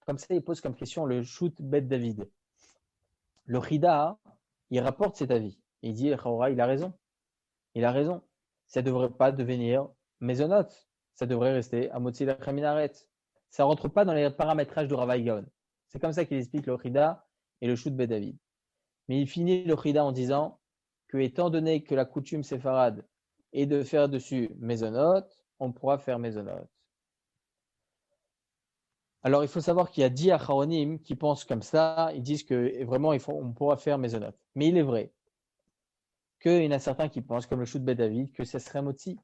Comme ça, il pose comme question le Shoot Bet David. Le Chida, il rapporte cet avis. Il dit, il a raison. Il a raison. Ça ne devrait pas devenir maisonnote. Ça devrait rester à motzi lechem minaretz. Ça ne rentre pas dans les paramétrages du Rav Eigaon. C'est comme ça qu'il explique le Chida et le Shoot Bet David. Mais il finit le Chida en disant que, étant donné que la coutume séfarade est de faire dessus maisonnote, on pourra faire maisonnote. Alors, il faut savoir qu'il y a 10 acharonim qui pensent comme ça. Ils disent que vraiment, on pourra faire maisonnote. Mais il est vrai qu'il y en a certains qui pensent, comme le Shoot Bet David, que ça serait motzi.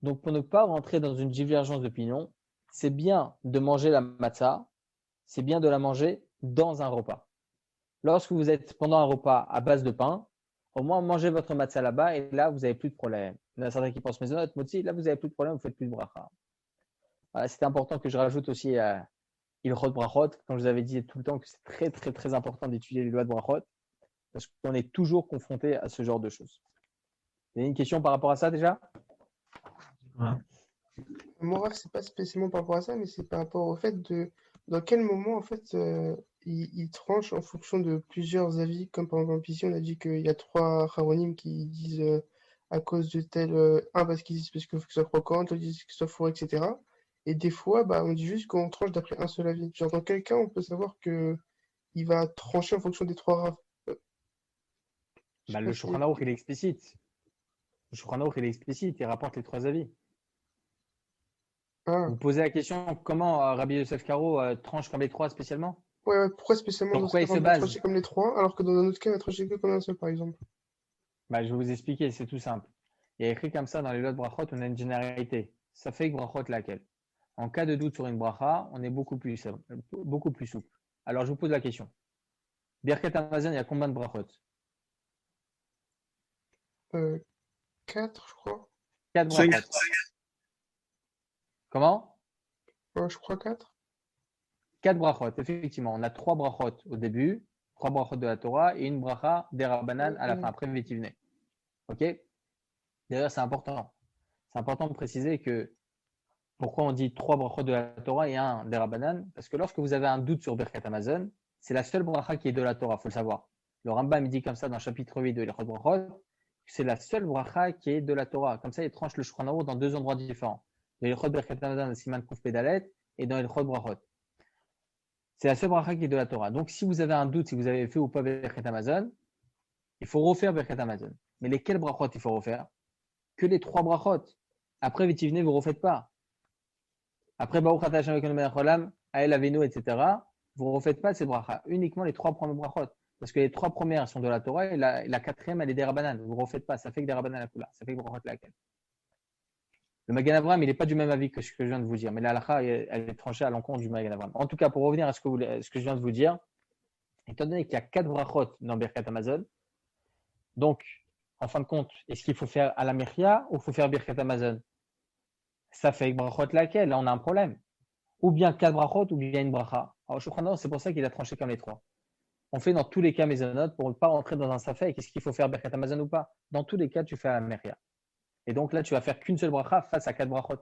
Donc, pour ne pas rentrer dans une divergence d'opinion, c'est bien de manger la matzah, c'est bien de la manger dans un repas. Lorsque vous êtes pendant un repas à base de pain, au moins mangez votre matzah là-bas et là, vous n'avez plus de problème. Il y en a certains qui pensent maisonnote, motzi, là, vous n'avez plus de problème, vous ne faites plus de bracha. Voilà, c'était important que je rajoute aussi Ilchot Brachot, comme je vous avais dit tout le temps que c'est très très très important d'étudier les lois de Brachot, parce qu'on est toujours confronté à ce genre de choses. Vous avez une question par rapport à ça déjà? Moi, c'est pas spécialement par rapport à ça, mais c'est par rapport au fait de dans quel moment en fait il tranche en fonction de plusieurs avis, comme par exemple ici on a dit qu'il y a 3 Haronim qui disent à cause de tel un parce qu'ils disent parce qu'il faut que ce soit croquant, d'autres disent que ce soit fourré, etc. Et des fois, bah, on dit juste qu'on tranche d'après un seul avis. Genre dans quel cas on peut savoir que il va trancher en fonction des 3 Rav. Je sais Le pas si- Shulchan Aruch, il est explicite. Le Shulchan Aruch, il est explicite, il rapporte les 3 avis. Ah, Vous posez la question comment Rabbi Yosef Karo tranche comme les 3 spécialement? ouais, pourquoi spécialement dans ce Pourquoi cas il se on va base? trancher comme les 3, alors que dans un autre cas on va trancher que comme un seul, par exemple. Je vais vous expliquer, c'est tout simple. Il y a écrit comme ça dans les lois de Brachot, on a une généralité. Ça fait que Brachot laquelle? En cas de doute sur une bracha, on est beaucoup plus souple. Alors, je vous pose la question. Birkat Hamazon, il y a combien de brachot? 4, je crois. 4 brachot. Comment? Je crois 4. 4 brachot, effectivement. On a 3 brachot au début, 3 brachot de la Torah et une bracha des Rabbanan à la fin, après Vétivne. Ok? D'ailleurs, c'est important. C'est important de préciser que pourquoi on dit 3 brachot de la Torah et un des Rabbanan? Parce que lorsque vous avez un doute sur Birkat Hamazon, c'est la seule bracha qui est de la Torah, il faut le savoir. Le Rambam dit comme ça dans le chapitre 8 de l'Ilchot Brachot, c'est la seule bracha qui est de la Torah. Comme ça, il tranche le Shulchan Aruch dans 2 endroits différents. Dans l'Ilchot Birkat Hamazon, Siman Kouf Pedalet, et dans l'Ilchot Brachot. C'est la seule bracha qui est de la Torah. Donc, si vous avez un doute, si vous avez fait ou pas Birkat Hamazon, il faut refaire Birkat Hamazon. Mais lesquels brachot il faut refaire? Que les 3 brachot. Après, Vétivne, vous ne refaites pas. Après, Baruch Atah Hashem Elokeinu Melech Haolam, Ha'el Avinu, etc., vous ne refaites pas ces brachas. Uniquement les 3 premiers brachot. Parce que les 3 premières sont de la Torah et la 4e, elle est des Rabbanan. Vous ne refaites pas. Ça fait que des Rabbanan à la Kula. Ça fait que brachot laquelle. Le Magen Avraham, il n'est pas du même avis que ce que je viens de vous dire. Mais la halakha, elle est tranchée à l'encontre du Magen Avraham. En tout cas, pour revenir à ce que je viens de vous dire, étant donné qu'il y a 4 brachot dans Birkat Hamazon, donc, en fin de compte, est-ce qu'il faut faire à la Mechia ou il faut faire Birkat Hamazon? Ça fait brachot laquelle? Là, on a un problème. Ou bien 4 brachot, ou bien une bracha. Alors, Shulchan Aruch, c'est pour ça qu'il a tranché comme les trois. On fait dans tous les cas mésonotes pour ne pas rentrer dans un safek. Qu'est-ce qu'il faut faire Birkat Hamazon ou pas? Dans tous les cas, tu fais la meria. Et donc là, tu vas faire qu'une seule bracha face à 4 brachot.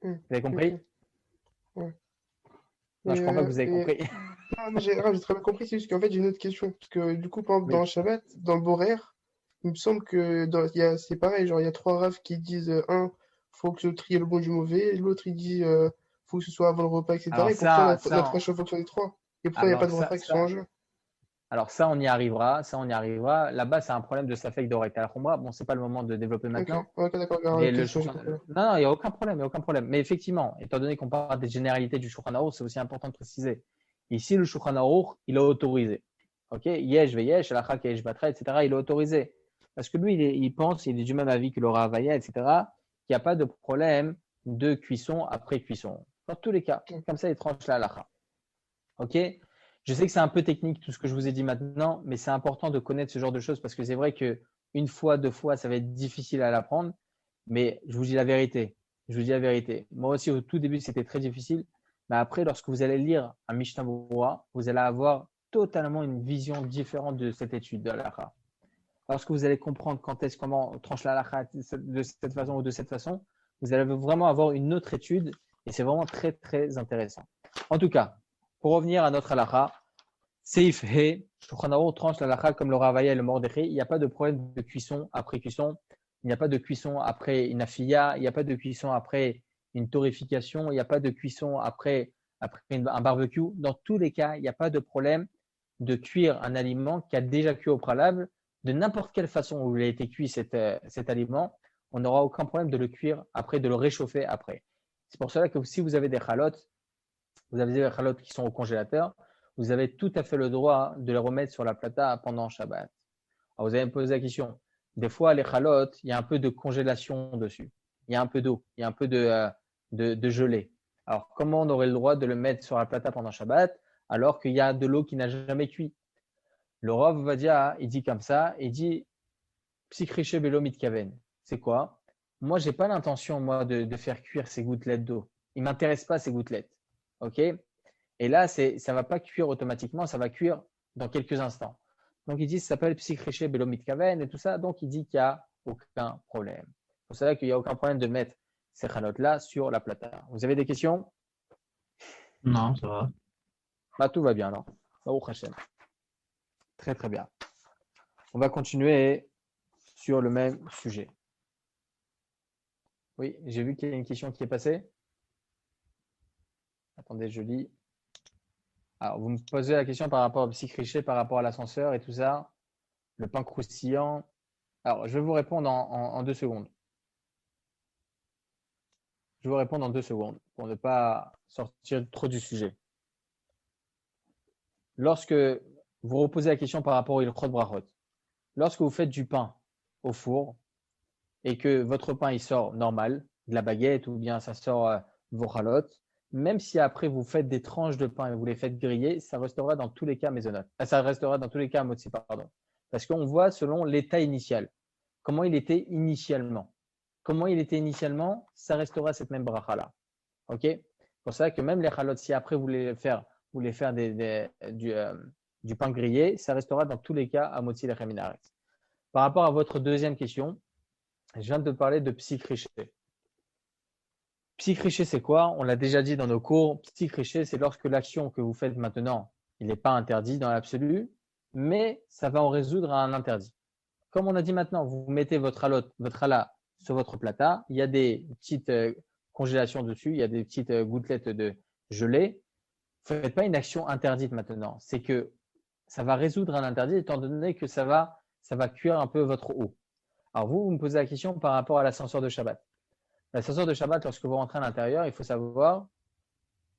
Vous avez compris? Ok. Ouais. Non, je ne crois pas que vous avez compris. Non, j'ai très bien compris, c'est juste qu'en fait, j'ai une autre question. Parce que du coup, par exemple, dans Oui. le Shabbat, dans le Borer, il me semble que c'est pareil, genre il y a trois raves qui disent un, faut que je trie le bon du mauvais, l'autre il dit faut que ce soit avant le repas, etc. Alors Et pourtant ça, on a tranché en fonction des trois. Et pourtant il n'y a pas alors de ça, bracha qui sont en ça, jeu. alors ça, on y arrivera. Ça, on y arrivera. Là-bas, c'est un problème de safek d'orek al khumra. Bon, c'est pas le moment de développer Ok, maintenant. ok, d'accord, regarde la Mais question, j'ai compris. Non, non, il n'y a aucun problème, il y a aucun problème. Mais effectivement, étant donné qu'on parle des généralités du Shulchan Aruch, c'est aussi important de préciser. Ici, le Shulchan Aruch, il est autorisé. Ok, yesh veyesh, alakha keyesh batra, etc. Il est autorisé. Parce que lui, il pense, il est du même avis que le Rav Avaya, etc., qu'il n'y a pas de problème de cuisson après cuisson. Dans tous les cas, Ok. comme ça, il tranche la halakha. Ok, je sais que c'est un peu technique tout ce que je vous ai dit maintenant, mais c'est important de connaître ce genre de choses parce que c'est vrai que une fois, deux fois, ça va être difficile à l'apprendre. Mais je vous dis la vérité. Je vous dis la vérité. Moi aussi, au tout début, c'était très difficile. Mais après, lorsque vous allez lire un Mishnah Berurah, vous allez avoir totalement une vision différente de cette étude de l'halakha. Lorsque vous allez comprendre comment on tranche la halakha de cette façon ou de cette façon, vous allez vraiment avoir une autre étude et c'est vraiment très, très intéressant. En tout cas, pour revenir à notre halakha, Seif He, Shulchan Aruch tranche la halakha comme le Rav Avaya et le Mordechai. Il n'y a pas de problème de cuisson après cuisson. Il n'y a pas de cuisson après une afia. Il n'y a pas de cuisson après une torréfication. Il n'y a pas de cuisson après un barbecue. Dans tous les cas, il n'y a pas de problème de cuire un aliment qui a déjà cuit au préalable. De n'importe quelle façon où il a été cuit cet aliment, on n'aura aucun problème de le cuire après, de le réchauffer après. C'est pour cela que si vous avez des chalotes, vous avez des chalotes qui sont au congélateur, vous avez tout à fait le droit de les remettre sur la plata pendant Shabbat. Alors vous allez me poser la question. Des fois, les chalotes, il y a un peu de congélation dessus. Il y a un peu d'eau, il y a un peu de gelée. Alors, comment on aurait le droit de le mettre sur la plata pendant Shabbat alors qu'il y a de l'eau qui n'a jamais cuit? Le Rav Ovadia, il dit comme ça, il dit Psikriché Belo Mitkaven. C'est quoi? Moi, j'ai pas l'intention, moi, de faire cuire ces gouttelettes d'eau. Il m'intéresse pas ces gouttelettes. OK? Et là, ça ne va pas cuire automatiquement, ça va cuire dans quelques instants. Donc, il dit, ça s'appelle Psychriché Belomit Kaven et tout ça. Donc, il dit qu'il n'y a aucun problème. Vous savez qu'il n'y a aucun problème de mettre ces chalotes-là sur la plata. Vous avez des questions? Non, ça va. Bah, tout va bien alors. Baruch Hashem. Très, très bien. On va continuer sur le même sujet. Oui, j'ai vu qu'il y a une question qui est passée. Attendez, je lis. Alors, vous me posez la question par rapport au psychriché, par rapport à l'ascenseur et tout ça, le pain croustillant. Alors, je vais vous répondre en 2 secondes. Je vais vous répondre en 2 secondes pour ne pas sortir trop du sujet. Lorsque vous reposez la question par rapport au ilchot brachot, lorsque vous faites du pain au four et que votre pain il sort normal, de la baguette ou bien ça sort vos chalotes, même si après vous faites des tranches de pain et vous les faites griller, ça restera dans tous les cas maisonnote. Ça restera dans tous les cas motzi, pardon. Parce qu'on voit selon l'état initial. Comment il était initialement. Comment il était initialement, ça restera cette même bracha-là. Ok? C'est pour ça que même les chalotes, si après vous voulez faire du pain grillé, ça restera dans tous les cas à motzi lechem min haaretz. Par rapport à votre deuxième question, je viens de parler de psychriché. Psychriché, c'est quoi? On l'a déjà dit dans nos cours. Psychriché, c'est lorsque l'action que vous faites maintenant, il n'est pas interdit dans l'absolu, mais ça va en résoudre un interdit. Comme on a dit maintenant, vous mettez votre halat sur votre plata, il y a des petites congélations dessus, il y a des petites gouttelettes de gelée. Vous ne faites pas une action interdite maintenant. C'est que ça va résoudre un interdit étant donné que ça va cuire un peu votre eau. Alors vous me posez la question par rapport à l'ascenseur de Shabbat. L'ascenseur de Shabbat, lorsque vous rentrez à l'intérieur, il faut savoir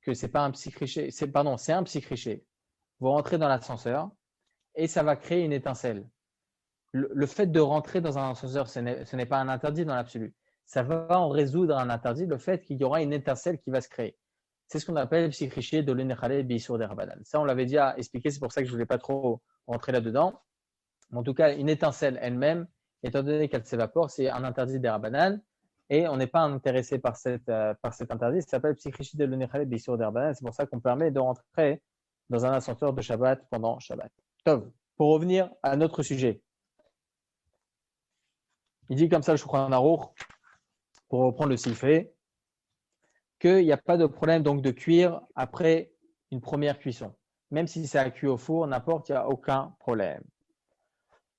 que c'est pas un psychriché, c'est un psychriché. Vous rentrez dans l'ascenseur et ça va créer une étincelle. Le fait de rentrer dans un ascenseur, ce n'est pas un interdit dans l'absolu. Ça va en résoudre un interdit, le fait qu'il y aura une étincelle qui va se créer. C'est ce qu'on appelle le psychriché de l'Enechale Beisur Derabanan. Ça, on l'avait déjà expliqué, c'est pour ça que je ne voulais pas trop rentrer là-dedans. En tout cas, une étincelle elle-même, étant donné qu'elle s'évapore, c'est un interdit Derabanan. Et on n'est pas intéressé par cet interdit. Ça s'appelle Psychichi de l'Unechale Bissur d'Herbanan. C'est pour ça qu'on permet de rentrer dans un ascenseur de Shabbat pendant Shabbat. Tov. Pour revenir à notre sujet. Il dit comme ça le Shulchan Aruch, pour reprendre le Sifré, qu'il n'y a pas de problème donc de cuire après une première cuisson. Même si ça a cuit au four, n'importe, il n'y a aucun problème.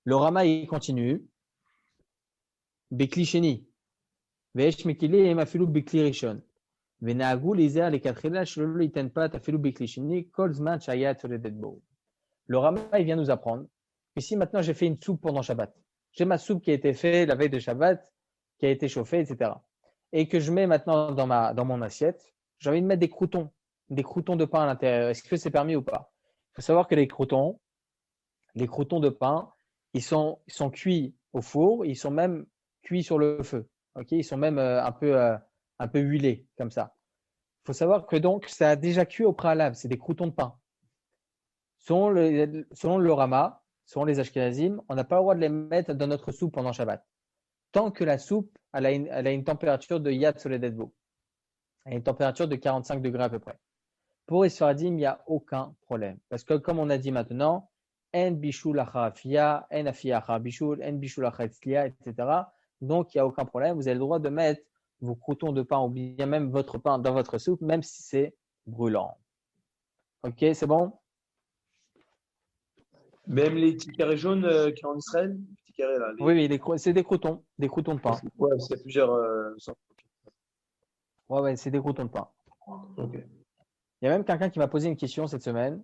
Le Rama, il continue. Bekli sheni. Ve'esh mekili em afilu bekli rishon. Ve'na'agu lizer lekatchila shelo liten pat afilu bekli sheni kol zman shaya tzoledet bo. Le Rama, il vient nous apprendre que si maintenant j'ai fait une soupe pendant Shabbat, j'ai ma soupe qui a été faite la veille de Shabbat, qui a été chauffée, etc. Et que je mets maintenant dans mon assiette, j'ai envie de mettre des croutons de pain à l'intérieur. Est-ce que c'est permis ou pas? Il faut savoir que les croutons de pain, ils sont cuits au four, ils sont même cuits sur le feu. Okay, ils sont même un peu huilés comme ça. Il faut savoir que donc ça a déjà cuit au préalable, c'est des croutons de pain. Selon le Rama, selon les Ashkenazim, on n'a pas le droit de les mettre dans notre soupe pendant Shabbat. Tant que la soupe elle a une température de Yad Soledet Bo. Elle a une température de 45 degrés à peu près. Pour les Sfaradim, il n'y a aucun problème. Parce que comme on a dit maintenant, En bishul achar afia, en afia achar bishul, en bishul achar etzlia, etc. Donc, il n'y a aucun problème. Vous avez le droit de mettre vos croutons de pain ou bien même votre pain dans votre soupe, même si c'est brûlant. Ok, c'est bon? Même les petits carrés jaunes qui sont en Israël, les petits carrés là. Oui, c'est des croutons de pain. Ouais, parce qu'il y a plusieurs sortes. Ouais, c'est des croutons de pain. Ok. Il y a même quelqu'un qui m'a posé une question cette semaine.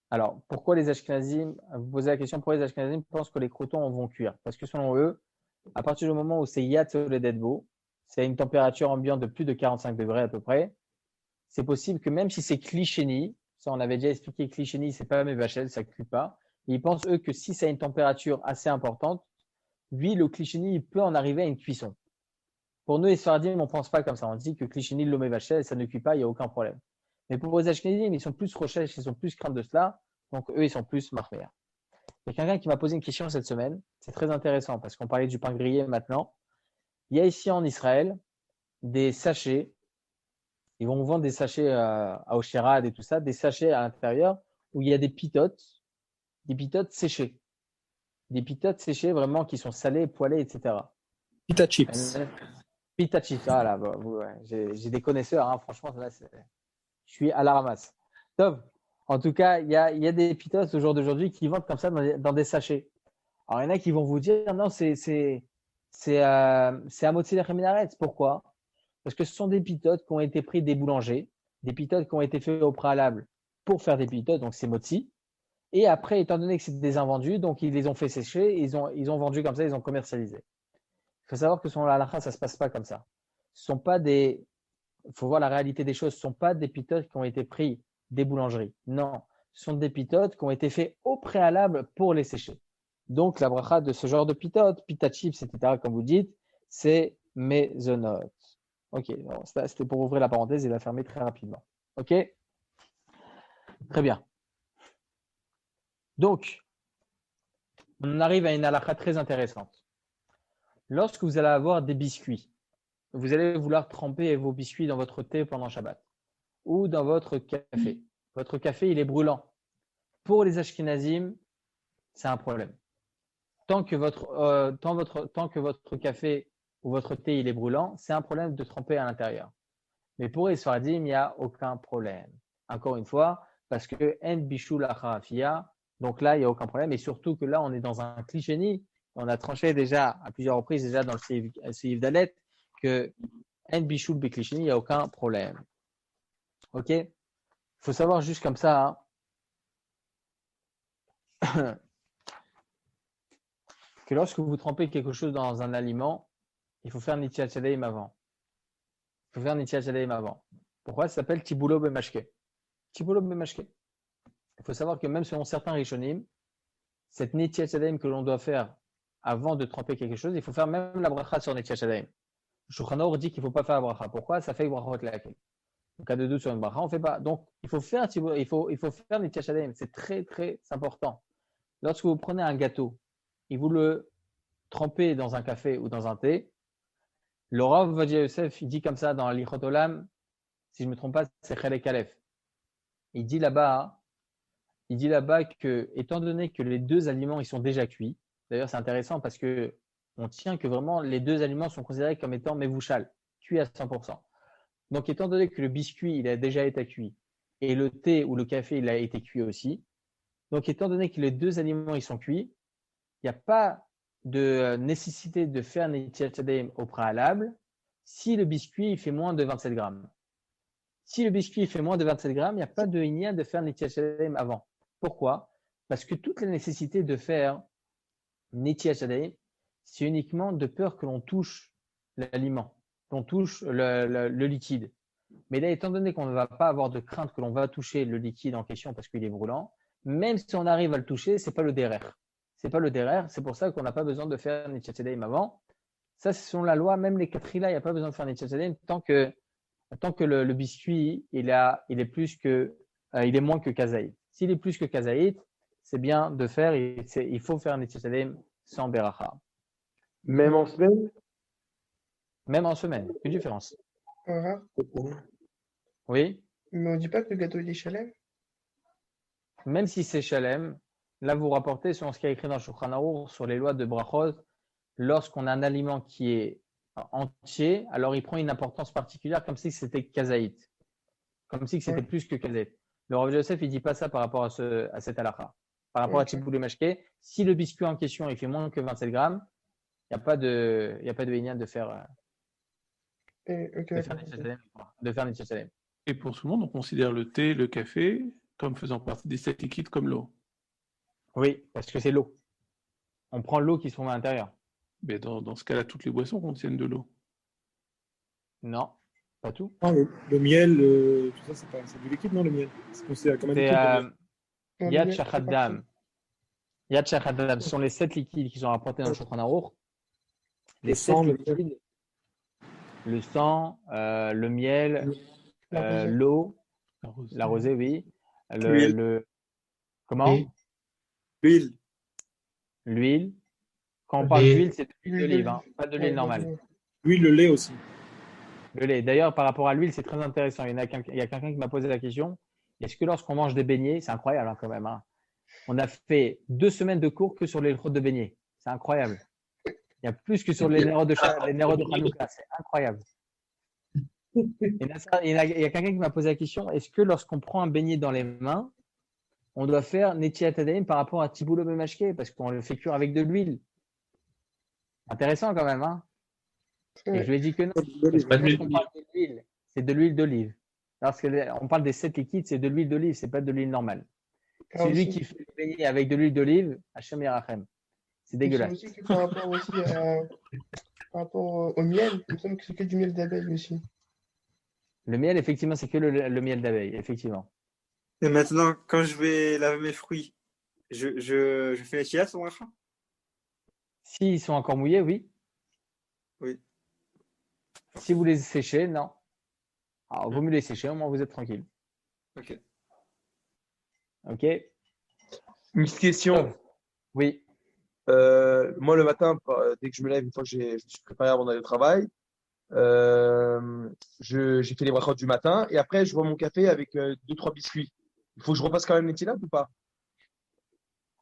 Alors, pourquoi les Ashkenazim, vous posez la question, pourquoi les Ashkenazim pensent que les croutons vont cuire? Parce que selon eux, à partir du moment où c'est Yad Soledet Bo, c'est une température ambiante de plus de 45 degrés à peu près, c'est possible que même si c'est Klisheni, ça on avait déjà expliqué, Klisheni, c'est pas Mevachel, ça ne cuit pas, et ils pensent eux que si ça a une température assez importante, lui, le Klisheni, il peut en arriver à une cuisson. Pour nous, les Sfaradim, on ne pense pas comme ça. On dit que Klisheni, le Mevachel, ça ne cuit pas, il n'y a aucun problème. Mais pour les Ashkenazim, ils sont plus recherches, ils sont plus craintes de cela. Donc, eux, ils sont plus marmer. Il y a quelqu'un qui m'a posé une question cette semaine. C'est très intéressant parce qu'on parlait du pain grillé maintenant. Il y a ici en Israël des sachets. Ils vont vendre des sachets à Osherad et tout ça, des sachets à l'intérieur où il y a des pitotes séchées. Des pitotes séchées vraiment qui sont salées, poêlées, etc. Pita chips. Pita chips. Ah là, ouais. J'ai des connaisseurs. Hein. Franchement, là, je suis à la ramasse. Top. En tout cas, il y a des pitos au jour d'aujourd'hui qui vendent comme ça dans des sachets. Alors, il y en a qui vont vous dire non, c'est à Motzilech Minaretz. Pourquoi? Parce que ce sont des pitotes qui ont été pris des boulangers, des pitotes qui ont été faits au préalable pour faire des pitotes, donc c'est Motzi. Et après, étant donné que c'est des invendus, donc ils les ont fait sécher, ils ont vendu comme ça, ils ont commercialisé. Il faut savoir que selon la halakha, ça ne se passe pas comme ça. Ce sont pas des. Il faut voir la réalité des choses. Ce ne sont pas des pitotes qui ont été pris des boulangeries. Non, ce sont des pitotes qui ont été faits au préalable pour les sécher. Donc, la bracha de ce genre de pitotes, pita chips, etc., comme vous dites, c'est mezonot. Ok, bon, c'était pour ouvrir la parenthèse et la fermer très rapidement. Ok? Très bien. Donc, on arrive à une halakha très intéressante. Lorsque vous allez avoir des biscuits, vous allez vouloir tremper vos biscuits dans votre thé pendant Shabbat ou dans votre café. Votre café, il est brûlant. Pour les Ashkenazim, c'est un problème. Tant que votre café ou votre thé, il est brûlant, c'est un problème de tremper à l'intérieur. Mais pour les Sfaradim, il n'y a aucun problème. Encore une fois, parce que En Bishul Achar Afia, donc là, il n'y a aucun problème. Et surtout que là, on est dans un cliché. On a tranché déjà à plusieurs reprises, déjà dans le Seif Dalet, que En Bishul Beklisheni, il n'y a aucun problème. Ok? Il faut savoir juste comme ça, hein, que lorsque vous trempez quelque chose dans un aliment, il faut faire Nitiat Shadaim avant. Il faut faire Nitiat Shadaim avant. Pourquoi? Ça s'appelle Tibulo Bemashke. Tibulo Bemashke. Il faut savoir que même selon certains Rishonim, cette Nitiat Shadaim que l'on doit faire avant de tremper quelque chose, il faut faire même la bracha sur Nitiat Shadaim. Shulchan Aruch dit qu'il ne faut pas faire la bracha. Pourquoi? Ça fait brachot laquelle. En cas de doute sur une bracha, on ne fait pas. Donc, il faut faire Nitiat Shadaim. C'est très, très important. Lorsque vous prenez un gâteau et vous le trempez dans un café ou dans un thé, Le Rav Ovadia Yosef, il dit comme ça dans l'Ichot Olam, si je ne me trompe pas, c'est Chelek Aleph. Il dit là-bas que, étant donné que les deux aliments ils sont déjà cuits, d'ailleurs c'est intéressant parce que on tient que vraiment les deux aliments sont considérés comme étant mevouchal, cuits à 100%. Donc étant donné que le biscuit il a déjà été cuit et le thé ou le café il a été cuit aussi, donc étant donné que les deux aliments ils sont cuits, il n'y a pas de nécessité de faire Netilat Yadayim au préalable si le biscuit il fait moins de 27 grammes. Si le biscuit fait moins de 27 grammes, il n'y a pas de inia de faire Netilat Yadayim avant. Pourquoi? Parce que toute la nécessité de faire Netilat Yadayim, c'est uniquement de peur que l'on touche l'aliment, qu'on touche le liquide. Mais là, étant donné qu'on ne va pas avoir de crainte que l'on va toucher le liquide en question parce qu'il est brûlant, même si on arrive à le toucher, ce n'est pas le derrière. C'est pas le derrière, c'est pour ça qu'on n'a pas besoin de faire Netilat Yadayim avant. Ça, c'est selon la loi, même les Katrila, il n'y a pas besoin de faire Netilat Yadayim tant que le biscuit, il est moins que kazaït. S'il est plus que kazaït, c'est bien de faire, il faut faire Netilat Yadayim sans beracha. Même en semaine? Même en semaine, quelle différence? Rare. Oui, Mais on dit pas que le gâteau il est chalem? même si c'est shalem, là vous rapportez sur ce qui est écrit dans le Shulchan Aruch sur les lois de brachot, lorsqu'on a un aliment qui est entier, alors il prend une importance particulière comme si c'était kazaït, comme si c'était plus que kazaït. Le Rav Yosef, il dit pas ça par rapport à cette halakha. Par rapport à Tchiboulé Mashke, si le biscuit en question il fait moins que 27 grammes, il n'y a pas de inyan de faire Netilat Yadayim. Et pour tout le monde, on considère le thé, le café, comme faisant partie des 7 liquides comme l'eau. Oui, parce que c'est l'eau. On prend l'eau qui se trouve à l'intérieur. Mais dans ce cas-là, toutes les boissons contiennent de l'eau. Non, pas tout. Ah, le miel, tout ça, c'est du liquide, non, le miel? C'est considéré comme un liquide. C'est Yad Shachadam. Yad Shachadam, ce sont les 7 liquides qui sont rapportés dans le Shulchan Aruch. Les 7 liquides, le sang, le miel, l'eau, la rosée, oui. Comment? L'huile. L'huile. Quand on parle d'huile, c'est de l'huile d'olive, hein, pas de l'huile normale. L'huile, le lait aussi. Le lait. D'ailleurs, par rapport à l'huile, c'est très intéressant. Il y a quelqu'un qui m'a posé la question. Est-ce que lorsqu'on mange des beignets, c'est incroyable hein, quand même, hein, on a fait 2 semaines de cours que sur les routes de beignets. C'est incroyable. Il y a plus que sur les néros de Hanouka. C'est incroyable. Il y a quelqu'un qui m'a posé la question. Est-ce que lorsqu'on prend un beignet dans les mains, on doit faire Netilat Yadayim par rapport à Tiboulot Bemashke parce qu'on le fait cuire avec de l'huile? Intéressant quand même, hein? Et je lui ai dit que non. Lorsqu'on parle de l'huile, c'est de l'huile d'olive. Lorsqu'on parle des 7 liquides, c'est de l'huile d'olive, c'est pas de l'huile normale. Celui qui fait le beignet avec de l'huile d'olive, Hachem Yerachem. C'est dégueulasse. Aussi que par rapport au miel, il me semble que c'est que du miel d'abeille aussi. Le miel, effectivement, c'est que le miel d'abeille, effectivement. Et maintenant, quand je vais laver mes fruits, je fais la chia sur bracha? S'ils sont encore mouillés, oui. Oui. Si vous les séchez, non. Alors, vaut mieux les sécher, au moins vous êtes tranquille. Ok. Ok. Une petite question. Oui. Moi, le matin, dès que je me lève, une fois que je me suis préparé avant d'aller au travail, j'ai fait les brachot du matin et après, je bois mon café avec 2-3 biscuits. Il faut que je repasse quand même les tilapes ou pas?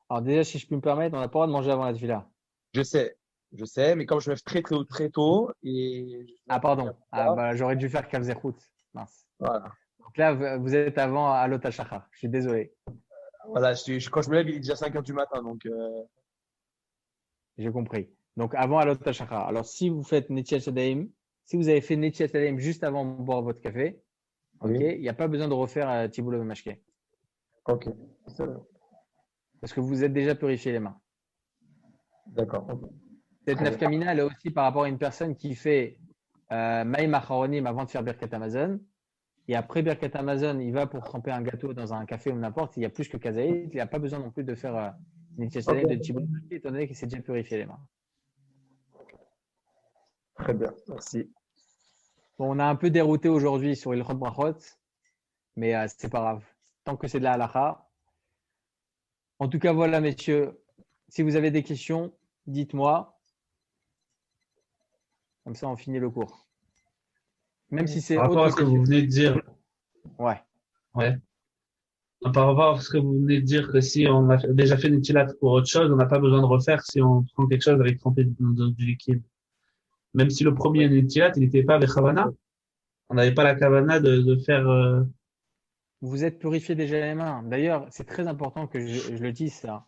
Alors déjà, si je puis me permettre, on n'a pas le droit de manger avant la tefila. Je sais, mais comme je me lève très tôt et… Ah, pardon. Bah, j'aurais dû faire Kalzerhout. Mince. Voilà. Donc là, vous êtes avant à l'Otachacha. Je suis désolé. Voilà, quand je me lève, il est déjà 5 heures du matin, donc… J'ai compris. Donc avant à l'Otachacha. Alors si vous faites Netilat Yadayim, si vous avez fait Netilat Yadayim juste avant de boire votre café, Oui. ok, il n'y a pas besoin de refaire Tiboulot Bemashke. Ok. Parce que vous êtes déjà purifié les mains. D'accord. Cette nafkamina, elle est aussi par rapport à une personne qui fait Maïm Acharonim avant de faire Birkat Amazon. Et après Birkat Amazon, il va pour tremper un gâteau dans un café ou n'importe. Il y a plus que Kazaït. Il n'y a pas besoin non plus de faire Netilat Yadayim de Tiboulot Bemashke, étant donné qu'il s'est déjà purifié les mains. Très bien, merci. Bon, on a un peu dérouté aujourd'hui sur Ilchot Brachot, mais c'est pas grave. Tant que c'est de la halakha. En tout cas, voilà, messieurs. Si vous avez des questions, dites-moi. Comme ça, on finit le cours. Même si c'est Par rapport à ce que vous venez de dire, Ouais. ouais. Par rapport à ce que vous venez de dire, que si on a déjà fait Netilat pour autre chose, on n'a pas besoin de refaire si on prend quelque chose avec trempé du liquide. Même si le premier Netilat, il n'était pas avec Havana. On n'avait pas la Kavana de faire, Vous êtes purifié déjà les mains. D'ailleurs, c'est très important que je le dise ça.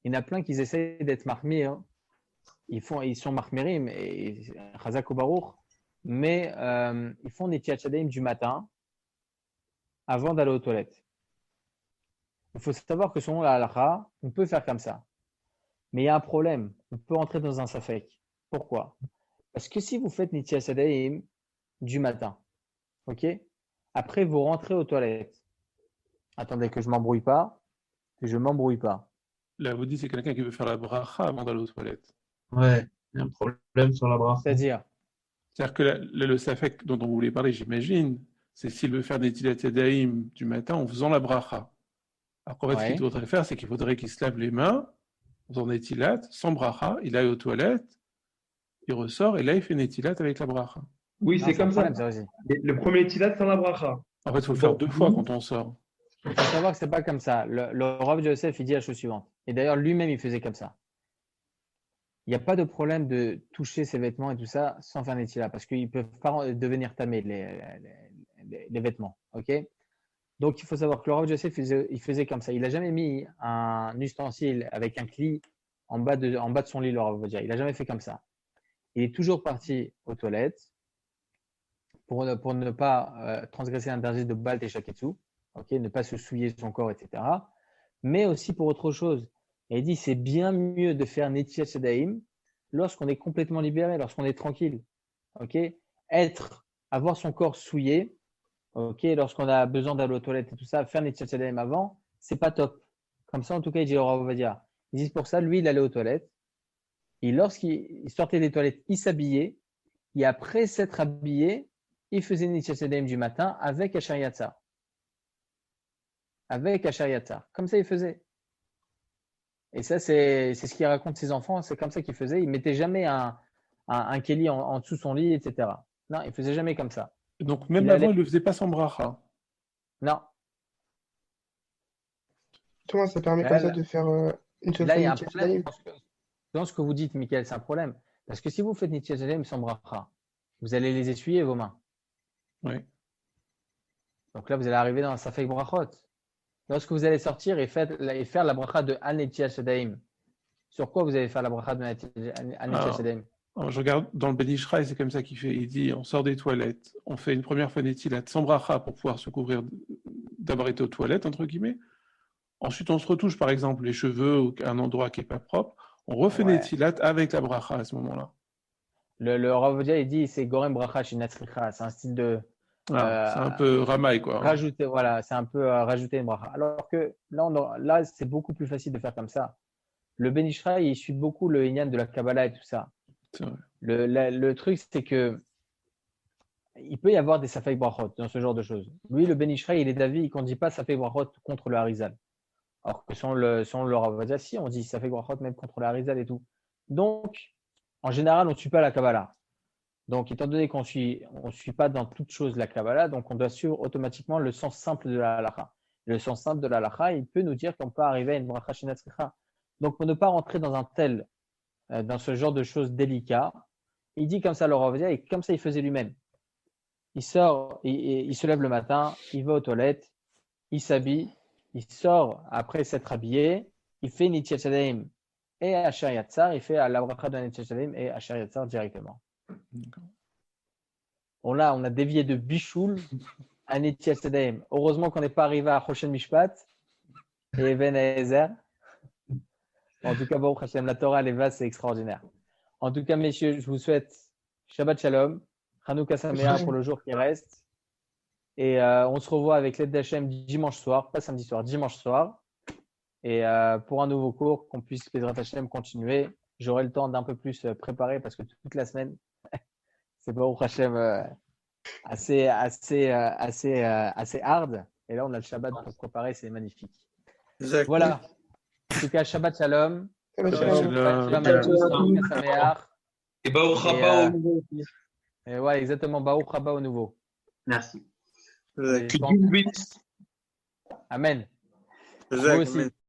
Il y en a plein qui essayent d'être marmir. Hein. Ils sont marmirim et Chazak ou Baruch, mais ils font des tiachadaim du matin avant d'aller aux toilettes. Il faut savoir que selon la halakha, on peut faire comme ça. Mais il y a un problème. On peut entrer dans un safek. Pourquoi? Parce que si vous faites Nitiya Sadaim du matin, ok? Après, vous rentrez aux toilettes. Attendez que je m'embrouille pas. Là, vous dites c'est quelqu'un qui veut faire la bracha avant d'aller aux toilettes. ouais, il y a un problème sur la bracha. C'est-à-dire, C'est-à-dire que le safek dont on voulait parler, j'imagine, c'est s'il veut faire des Netilat Yadayim du matin en faisant la bracha. Alors qu'en fait, ce qu'il faudrait faire, c'est qu'il faudrait qu'il se lave les mains en faisant Netilat, sans bracha, il aille aux toilettes, il ressort et là, il fait Netilat avec la bracha. Oui, non, c'est un comme ça. problème, ça aussi. Le premier tilat sans la bracha. En fait, il faut le faire 2 fois quand on sort. Il faut savoir que c'est pas comme ça. Le Rav Yosef, il dit la chose suivante. Et d'ailleurs, lui-même, il faisait comme ça. Il n'y a pas de problème de toucher ses vêtements et tout ça sans faire Netilat parce qu'ils peuvent pas devenir tamés, les vêtements. Ok? Donc, il faut savoir que le Rav Yosef, il faisait comme ça. Il n'a jamais mis un ustensile avec un cli en bas de son lit, le Rav Ovadia. Il n'a jamais fait comme ça. Il est toujours parti aux toilettes pour ne pas transgresser l'interdit de Balt et Shaketsu, okay, ne pas se souiller son corps, etc. Mais aussi pour autre chose. Et il dit c'est bien mieux de faire Netilat Yadayim lorsqu'on est complètement libéré, lorsqu'on est tranquille. Okay? Avoir son corps souillé, okay, lorsqu'on a besoin d'aller aux toilettes et tout ça, faire Netilat Yadayim avant, c'est pas top. Comme ça, en tout cas, il dit au Rav Ovadia. Ils disent pour ça, lui, il allait aux toilettes. Et lorsqu'il sortait des toilettes, il s'habillait. Et après s'être habillé, il faisait Netilat Yadayim du matin avec Asher Yatzar. Comme ça, il faisait. Et ça, c'est ce qu'il raconte ses enfants. C'est comme ça qu'il faisait. Il mettait jamais un keli en dessous son lit, etc. Non, il faisait jamais comme ça. Donc, même avant, il ne le faisait pas sans bracha. Non. Thomas, ça permet comme ça de faire une seule Là, fois il y a un Netilat problème. Yadayim. Dans ce que vous dites, Michael, c'est un problème. Parce que si vous faites Netilat Yadayim sans bracha, vous allez les essuyer vos mains. Oui. Donc là, vous allez arriver dans un safek brachot. Lorsque vous allez sortir et faire la bracha de Netilat Yadayim, sur quoi vous allez faire la bracha de Netilat Yadayim? Je regarde dans le Ben Ishraï, c'est comme ça qu'il fait. Il dit on sort des toilettes, on fait une première fois Netilat sans bracha pour pouvoir se couvrir d'avoir été aux toilettes, entre guillemets. Ensuite, on se retouche, par exemple, les cheveux ou un endroit qui n'est pas propre. On refait Netilat avec la bracha à ce moment-là. Le Rav Ovadia, il dit c'est Gorem Bracha Shinatzricha. C'est un style de. C'est un peu ramaille, quoi. Rajouter, voilà, c'est un peu rajouter une bracha. Alors que là, c'est beaucoup plus facile de faire comme ça. Le Ben Ishraï, il suit beaucoup le Inyan de la Kabbalah et tout ça. C'est vrai. Le truc, c'est que il peut y avoir des Safek Brachot dans ce genre de choses. Lui, le Ben Ishraï, il est d'avis qu'on ne dit pas Safek Brachot contre le Harizal. Alors que selon le Rav Ovadia, si, on dit Safek Brachot même contre le Harizal et tout. Donc, en général, on ne suit pas la Kabbalah. Donc, étant donné qu'on ne suit pas dans toute chose la Kabbalah, donc on doit suivre automatiquement le sens simple de la halakha. Le sens simple de la halakha, il peut nous dire qu'on peut arriver à une bracha shinatzricha. Donc, pour ne pas rentrer dans ce genre de choses délicates, il dit comme ça le Rav Ovadia, et comme ça il faisait lui-même. Il sort, il se lève le matin, il va aux toilettes, il s'habille, il sort après s'être habillé, il fait Netilat Yadayim et Asher Yatzar, il fait la bracha de Netilat Yadayim et Asher Yatzar directement. On a dévié de Bichoul à Netilat Yadayim. Heureusement qu'on n'est pas arrivé à Choshen Mishpat et Even Ezer. En tout cas, Baruch Hashem, la Torah, les vases, c'est extraordinaire. En tout cas, messieurs, je vous souhaite Shabbat Shalom, Chanukah Sameach pour le jour qui reste. Et on se revoit avec l'aide d'Hachem dimanche soir, pas samedi soir, dimanche soir. Et pour un nouveau cours, qu'on puisse, Bezrat Hachem, continuer. J'aurai le temps d'un peu plus préparer parce que toute la semaine, c'est Baruch Hachem assez hard. Et là, on a le Shabbat pour préparer, c'est magnifique. Exact. Voilà. En tout cas, Shabbat Shalom. Shabbat Shalom. Shalom. Shabbat Shalom. Et Baruch Et, Haba au nouveau aussi. et ouais, exactement. Baruch Haba au nouveau. Merci. Allez, Que je Dieu vous bénisse. Amen. Jacques, Moi aussi. amen.